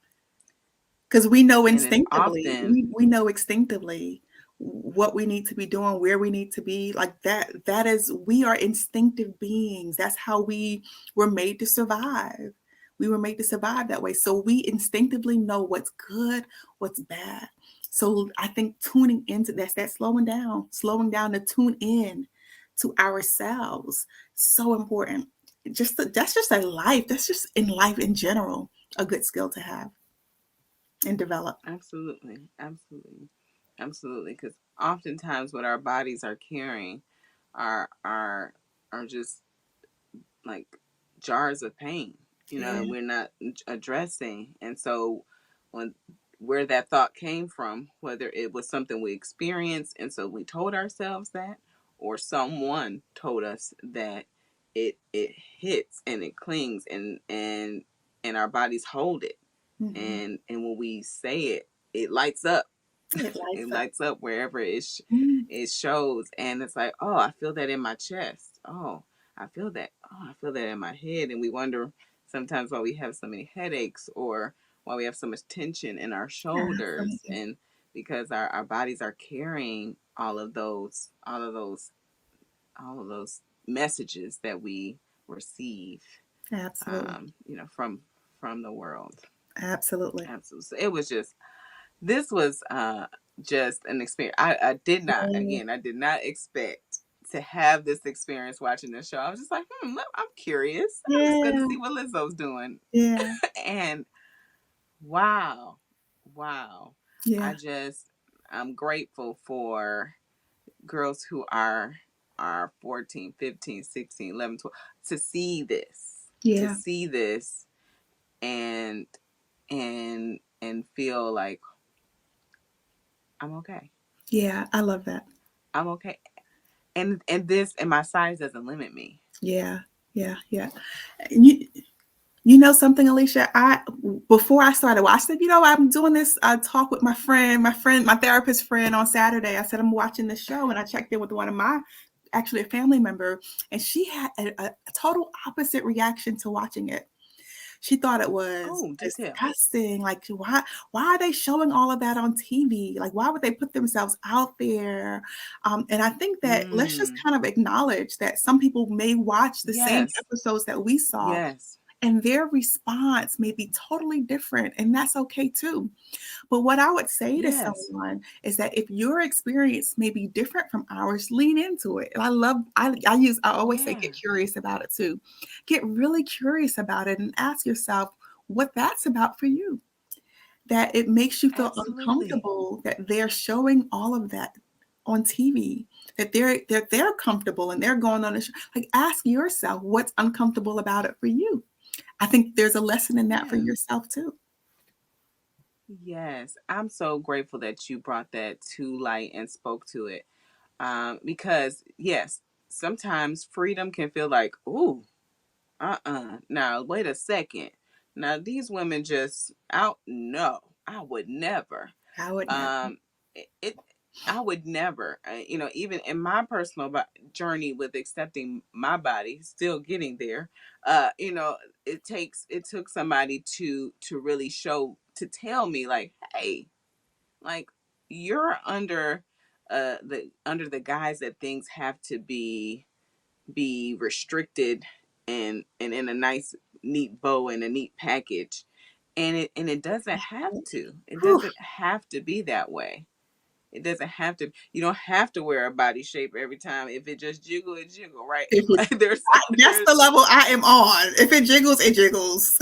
Because we know And it's instinctively, often, we know instinctively what we need to be doing, where we need to be. Like that is, we are instinctive beings. That's how we were made to survive. We were made to survive that way. So we instinctively know what's good, what's bad. So I think tuning into that slowing down to tune in to ourselves. So important. That's just a life. That's just in life in general, a good skill to have and develop. absolutely, absolutely, absolutely. Because oftentimes what our bodies are carrying are just like jars of pain, Yeah. and we're not addressing. And so when where that thought came from, whether it was something we experienced and so we told ourselves that, or someone told us that, it hits and it clings, and our bodies hold it, Mhm. and when we say it, it lights up. It lights It up. lights up wherever Mm. it shows, and it's like, oh, I feel that in my chest. Oh, I feel that. Oh, I feel that in my head, and we wonder sometimes why we have so many headaches, or why we have so much tension in our shoulders, Absolutely. and because our bodies are carrying all of those messages that we receive, Absolutely. from the world. Absolutely. Absolutely. So this was just an experience. I did not, Yeah. again, I did not expect to have this experience watching this show. I was just like, I'm curious. I'm just going to Yeah. see what Lizzo's doing. Yeah. And wow, wow. Yeah. I just, I'm grateful for girls who are 14, 15, 16, 11, 12, to see this, to Yeah. see this and feel like I'm okay. Yeah. I love that. I'm okay. And my size doesn't limit me. Yeah. Yeah. Yeah. You, you know something, Alicia? I before I started, well, I said, I'm doing this talk with my therapist friend on Saturday. I said I'm watching the show, and I checked in with one of my, actually a family member, and she had a total opposite reaction to watching it. She thought it was Oh, do tell. disgusting. Like, why are they showing all of that on TV? Like, why would they put themselves out there? And I think that let's just Mm. kind of acknowledge that some people may watch the same Yes. episodes that we saw, Yes. and their response may be totally different, and that's okay too. But what I would say to Yes. someone is that if your experience may be different from ours, lean into it. And I always say, Yeah. get curious about it too. Get really curious about it and ask yourself what that's about for you. That it makes you feel Absolutely. uncomfortable that they're showing all of that on TV, that they're comfortable and they're going on a show. Like, ask yourself what's uncomfortable about it for you. I think there's a lesson in that for Yeah. yourself too. Yes. I'm so grateful that you brought that to light and spoke to it. Because yes, sometimes freedom can feel like, ooh, now, wait a second. Now, these women just out. No, I would never. I would never. Um, it I would never. Even in my personal journey with accepting my body, still getting there. It took somebody to really show, to tell me like, hey, like, you're under the guise that things have to be restricted and in a nice neat bow and a neat package, and it doesn't have to, Whew. be that way. It doesn't have to. You don't have to wear a body shape every time. If it just jiggle, it jiggle, right? If it, Like there's that's there's the level I am on. If it jiggles, it jiggles.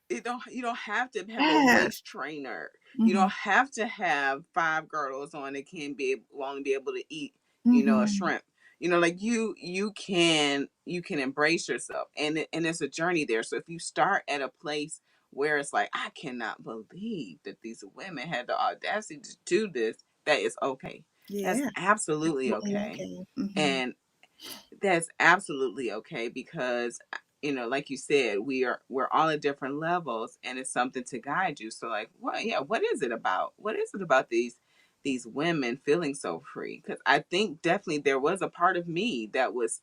it don't you don't have to have a Yes. waist trainer. You Hmm. don't have to have five girdles on that can be will only be able to eat, a Hmm. shrimp. Like you can embrace yourself, and it's a journey there. So if you start at a place where it's like, I cannot believe that these women had the audacity to do this, that is okay. That's Yeah. absolutely Absolutely okay. okay. Hmm. And that's absolutely okay because like you said, we're all at different levels, and it's something to guide you. So like, what is it about? What is it about these women feeling so free? Because I think definitely there was a part of me that was,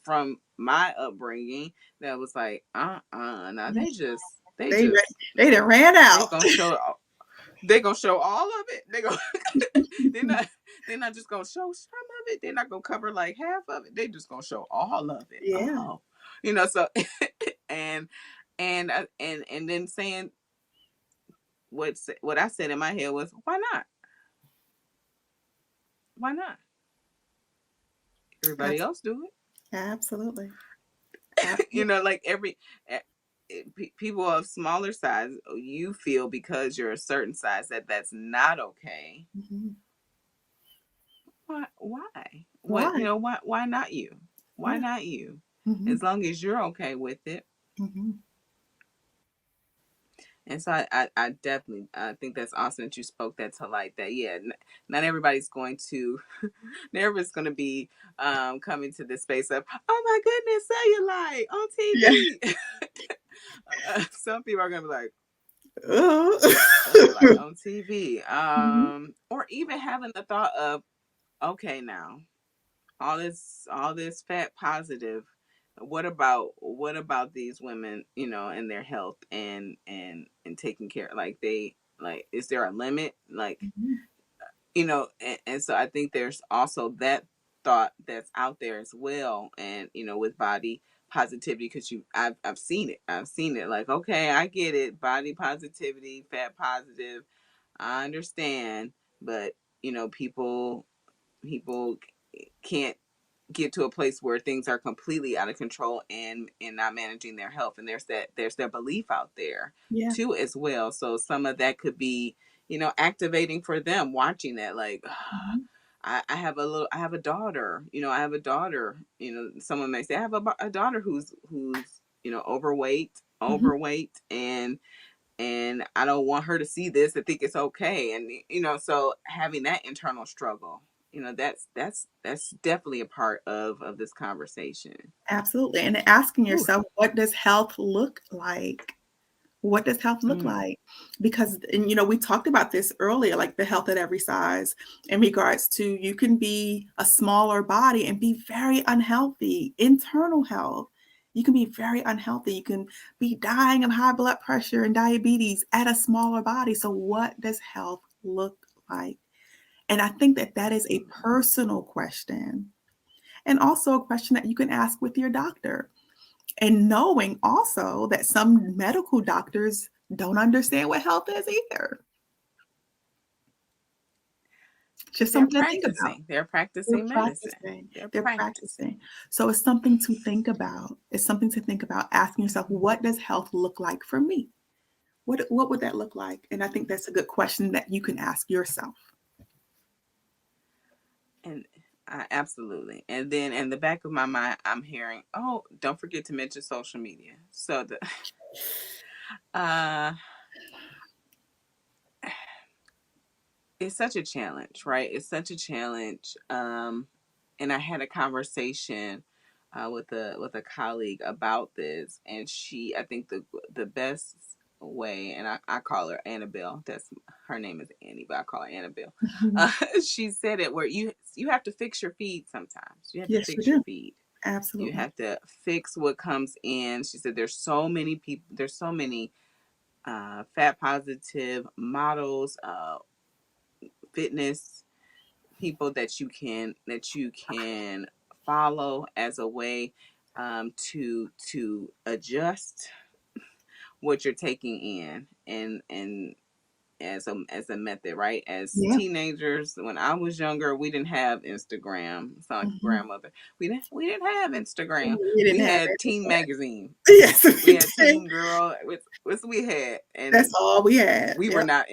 from my upbringing, that was like, now Yeah. they They just they done ran they out. gonna show all of it. They're not they're not just gonna show some of it. They're not gonna cover like half of it. They just gonna show all of it. Yeah. Oh, so and and then saying what I said in my head was, why not? Why not? Everybody Abs- else do Absolutely. it. Absolutely. Like eh, people of smaller size, you feel because you're a certain size that's not okay. Hmm. Why? What Why? why not you? Why Yeah. not you? Hmm. As long as you're okay with it. Hmm. And so I definitely I think that's awesome that you spoke that to light. That not everybody's going to not everybody's going to be coming to this space of, oh my goodness, cellulite on Yeah. TV. Some people are going to be like, Uh. cellulite on TV, Mhm. or even having the thought of, okay, now all this fat positive, what about these women, and their health, and taking care, like they, like, is there a limit, like, Mhm. and so I think there's also that thought that's out there as well, and with body positivity, because I've seen it, like, okay, I get it, body positivity, fat positive, I understand, but people can't get to a place where things are completely out of control, and not managing their health, and there's that belief out there Yeah. too as well. So some of that could be, activating for them, watching that, like, Mhm. I have a daughter, someone may say, I have a daughter who's Mhm. overweight, and I don't want her to see this and think it's okay. And so having that internal struggle, that's definitely a part of this conversation. Absolutely. And asking Whew. yourself, what does health look like? What does health look Mm. like? Because, and we talked about this earlier, like the health at every size, in regards to you can be a smaller body and be very unhealthy, internal health. You can be very unhealthy. You can be dying of high blood pressure and diabetes at a smaller body. So, what does health look like? And I think that that is a Absolutely. personal question, and also a question that you can ask with your doctor. And knowing also that some medical doctors don't understand what health is either. Just They're something to think about. practicing. They're They're practicing medicine. practicing. They're They're practicing. practicing. So it's something to think about. It's something to think about, asking yourself, what does health look like for me? What would that look like? And I think that's a good question that you can ask yourself. And absolutely. And then in the back of my mind, I'm hearing, oh, don't forget to mention social media. So uh, it's such a challenge, right? It's such a challenge. And I had a conversation with a colleague about this, and I think the best way, and I call her Annabelle. That's her name is Annie, but I call her Annabelle. Mhm. She said it where you have to fix your feed sometimes. You have to Yes, you fix your do. feed. You Absolutely. have to fix what comes in. She said there's so many people. There's so many fat positive models, fitness people that you can follow as a way, to adjust what you're taking in, and as a method, right? As Yeah. teenagers, when I was younger, we didn't have Instagram. It's not like a Mhm. grandmother. We didn't have Instagram. We didn't We have had Teen it. Magazine. Yes, We we had did. Teen Girl. With we had, That's and all we had. we were Yep. not.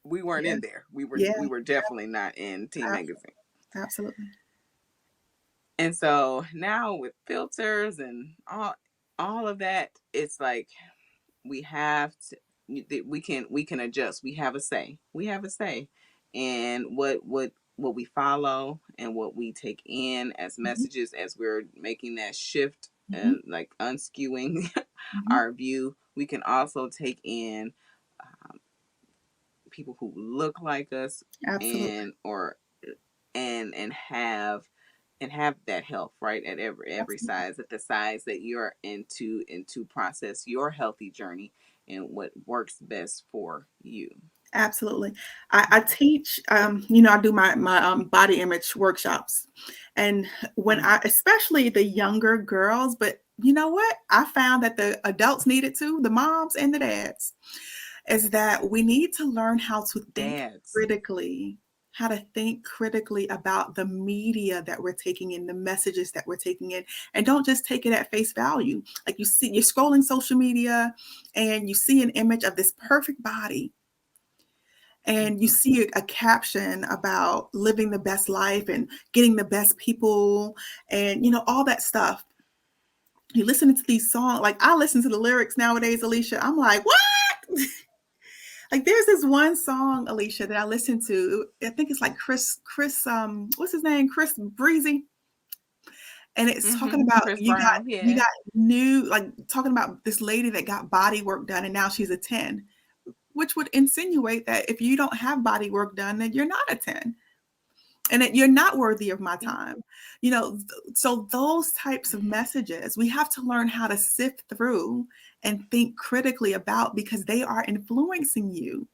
We weren't Yeah. in there. Yeah. We were definitely not in Teen Ab- Magazine. Absolutely. And so now with filters and all of that, it's like we have to we can adjust. We have a say. We have a say in what we follow and what we take in as Mhm. messages as we're making that shift Mhm. and like unskewing Mhm. our view. We can also take in people who look like us Absolutely. and or and have that health right at every Absolutely. size, at the size that you're into process your healthy journey and what works best for you. Absolutely. I teach, I do my body image workshops. And when Mm-hmm. especially the younger girls, but you know what? I found that the adults needed to, the moms and the dads, is that we need to learn Dads. how to think critically about the media that we're taking in, the messages that we're taking in, and don't just take it at face value. Like you're scrolling social media and you see an image of this perfect body and you Mm-hmm. see a caption about living the best life and getting the best people and all that stuff. You listen to these songs, like I listen to the lyrics nowadays, Alicia. I'm like, what? Like there's this one song, Alicia, that I listen to. I think it's like Chris, what's his name? Chris Breezy. And it's talking Mm-hmm. about Chris Brown. you Yeah. got new, like talking about this lady that got body work done and now she's a 10, which would insinuate that if you don't have body work done, then you're not a 10 and that you're not worthy of my Yeah. time. So those types of messages we have to learn how to sift through and think critically about because they are influencing you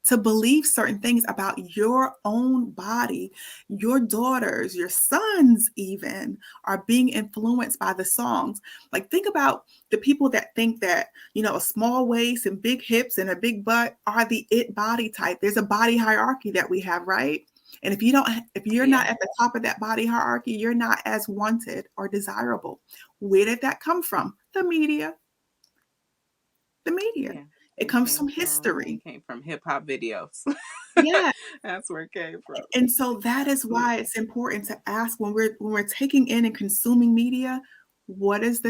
to believe certain things about your own body. Your daughters, your sons, even are being influenced by the songs. Like, think about the people that think that, a small waist and big hips and a big butt are the it body type. There's a body hierarchy that we have, right? And if you're Yeah. not at the top of that body hierarchy, you're not as wanted or desirable. Where did that come from? The media. The media. Yeah. It comes from It history. came from hip hop videos. Yeah. That's where it came from. And so that is why Absolutely. it's important to ask when we're taking in and consuming media, Mm-hmm. what is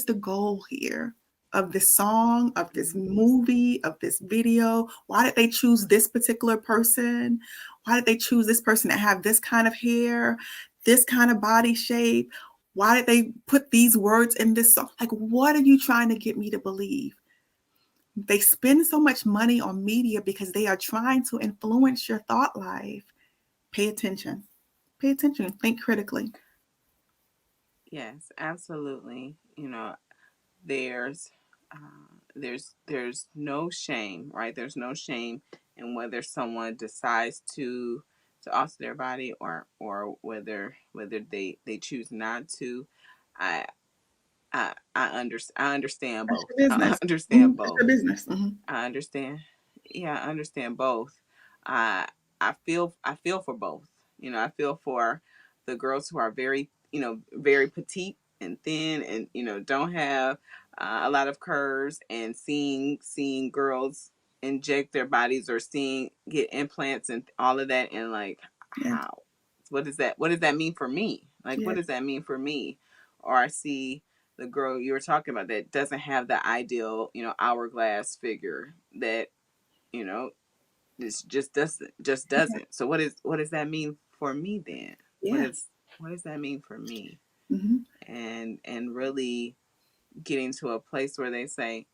the goal here of this song, of this Mm-hmm. movie, of this video? Why did they choose this particular person? Why did they choose this person to have this kind of hair, this kind of body shape? Why did they put these words in this song? Like, what are you trying to get me to believe? They spend so much money on media because they are trying to influence your thought life. Pay attention. Pay attention. Think critically. Yes, absolutely. There's there's no shame, right? There's no shame in whether someone decides to alter their body or whether they choose not to. I I understand That's both. your I business. understand That's both. your business. I understand. Yeah, I understand both. I I feel for both. I feel for the girls who are very very petite and thin and don't have a lot of curves, and seeing girls inject their bodies or seeing get implants and all of that, and like, Yeah. how, what does that mean for me, like what Yeah. does that mean for me? Or I see the girl you were talking about that doesn't have the ideal hourglass figure, that you know this just doesn't. So what does that mean for me then? what Yeah. is what does that mean for me? Hmm. And really getting to a place where they say,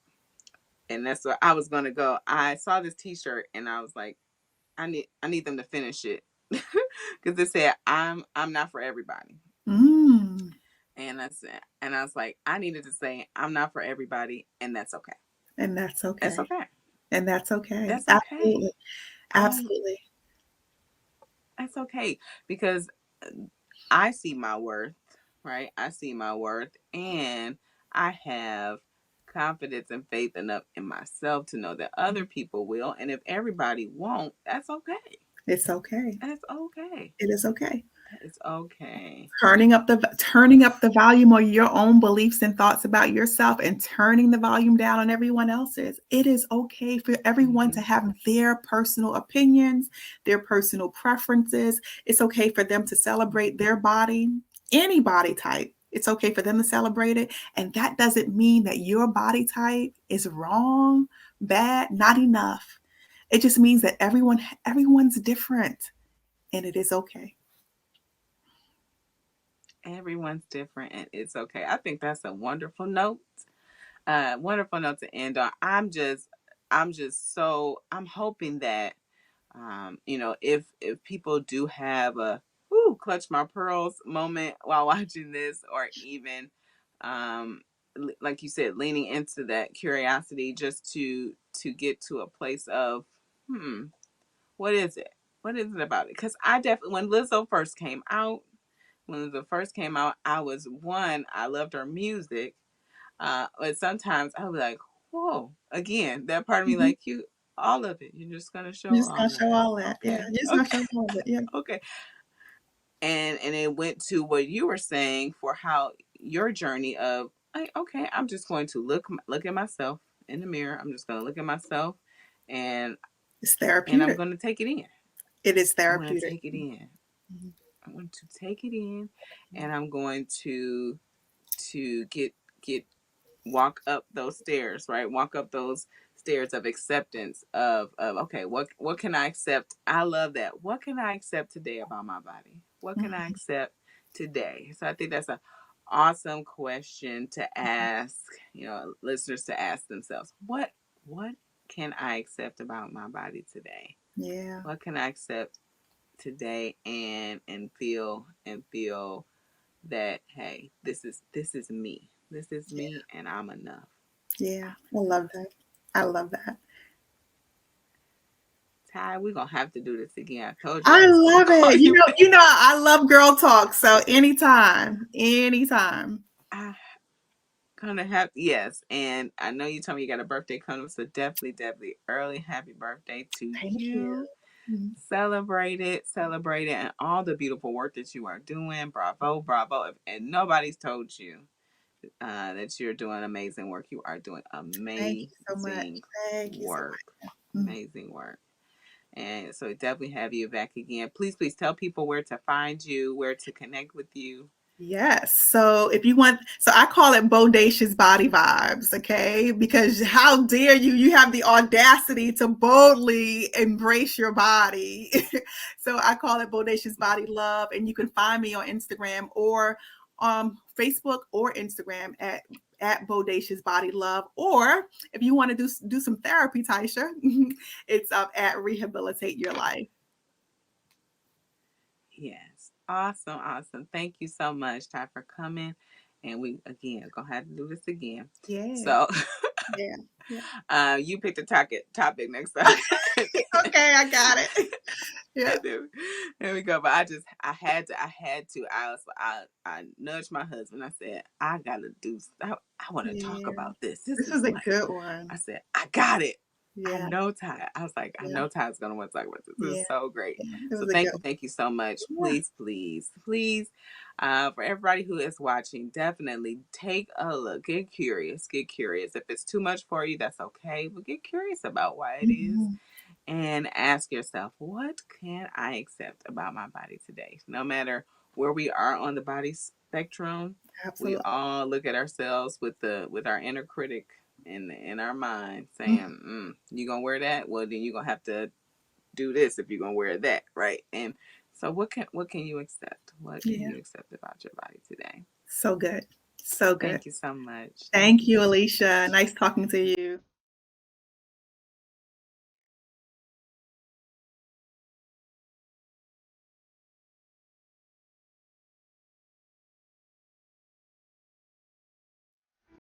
and that's where I was going to go. I saw this t-shirt and I was like, I need them to finish it because it said, I'm not for everybody. Mm. And I was like, I needed to say, I'm not for everybody, and that's okay. And that's That's okay. okay. And that's okay. That's okay. Absolutely. I don't. Absolutely. That's okay, because I see my worth, right? I see my worth, and I have confidence and faith enough in myself to know that other people will. And if everybody won't, that's okay. It's okay. That's okay. It is okay. That is okay. Turning up the volume on your own beliefs and thoughts about yourself and turning the volume down on everyone else's. It is okay for everyone to Mm-hmm. have their personal opinions, their personal preferences. It's okay for them to celebrate their body, any body type. It's okay for them to celebrate it. And that doesn't mean that your body type is wrong, bad, not enough. It just means that everyone's different and it is okay. Everyone's different and it's okay. I think that's a wonderful note. Wonderful note to end on. I'm hoping that if people do have a clutch my pearls moment while watching this, or even um like you said, leaning into that curiosity just to get to a place of what is it? What is it about it? Because I definitely, when Lizzo first came out, I loved her music. But sometimes I was like, whoa, again, that part of me Mhm. like you, all of it. You're just gonna You're show just gonna all of show it. all that. Yeah, Okay, you're just gonna okay, show all of it. Yeah. okay. And it went to what you were saying for how your journey of like, okay, I'm just going to look at myself in the mirror. I'm just gonna look at myself, and It's I'm therapeutic. gonna take it in. It is I'm gonna therapeutic. take it in. Mhm. I'm going to take it in, and I'm going to get walk up those stairs, right? Walk up those stairs of acceptance of okay, what can I accept? I love that. What can I accept today about my body? What can I Mhm. accept today? So I think that's a awesome question to ask, listeners to ask themselves. What can I accept about my body today? Yeah, What can I accept today and feel that hey, this is me. This is yeah, me and I'm enough. yeah. I love that. I love that. Ty, we're gonna have to do this again. I told you I I was gonna love call it. you back. I love girl talk. So anytime, anytime. I'm gonna have yes, and I know you told me you got a birthday coming, so definitely early happy birthday to Thank you. you. Mhm. Celebrate it, and all the beautiful work that you are doing. Bravo, bravo! And nobody's told you that you're doing amazing work. You are doing Thank you so much. amazing Thank you so work. much. Mhm. Amazing work. And so definitely have you back again. Please tell people where to find you, where to connect with you. Yes. So if you want, so I call it bodacious body vibes, okay? Because how dare you? You have the audacity to boldly embrace your body. So I call it bodacious body love, and you can find me on Instagram or Facebook or Instagram at bodacious body love. Or if you want to do some therapy, Taisha, it's at rehabilitate your life. Yes. Awesome. Awesome. Thank you so much, Ty, for coming. And we again gonna have to do this again. Yeah. So Yeah. Yeah. you pick the topic next time. Okay, I got it. Yeah. There we go. But I nudged my husband. I said, I gotta I want to talk Yeah. about this. This This is was a like, good one. I said, I got it. I Yeah. know Ty. I was like, I Yeah. know Ty's gonna want to talk about this. This Yeah. is so great. Yeah. It So was a good thank you so much. one. Please, for everybody who is watching, definitely take a look. Get curious. Get curious. If it's too much for you, that's okay. But get curious about why it Yeah. is, and ask yourself, what can I accept about my body today? No matter where we are on the body spectrum, we Absolutely. all look at ourselves with our inner critic in our mind saying, you gonna wear that? Well, then you're gonna have to do this if you're gonna wear that, right? And so what can you accept? What can Yeah. you accept about your body today? So good. So good. Thank you so much. Thank Thank you you, so Alicia. much. Nice talking to you.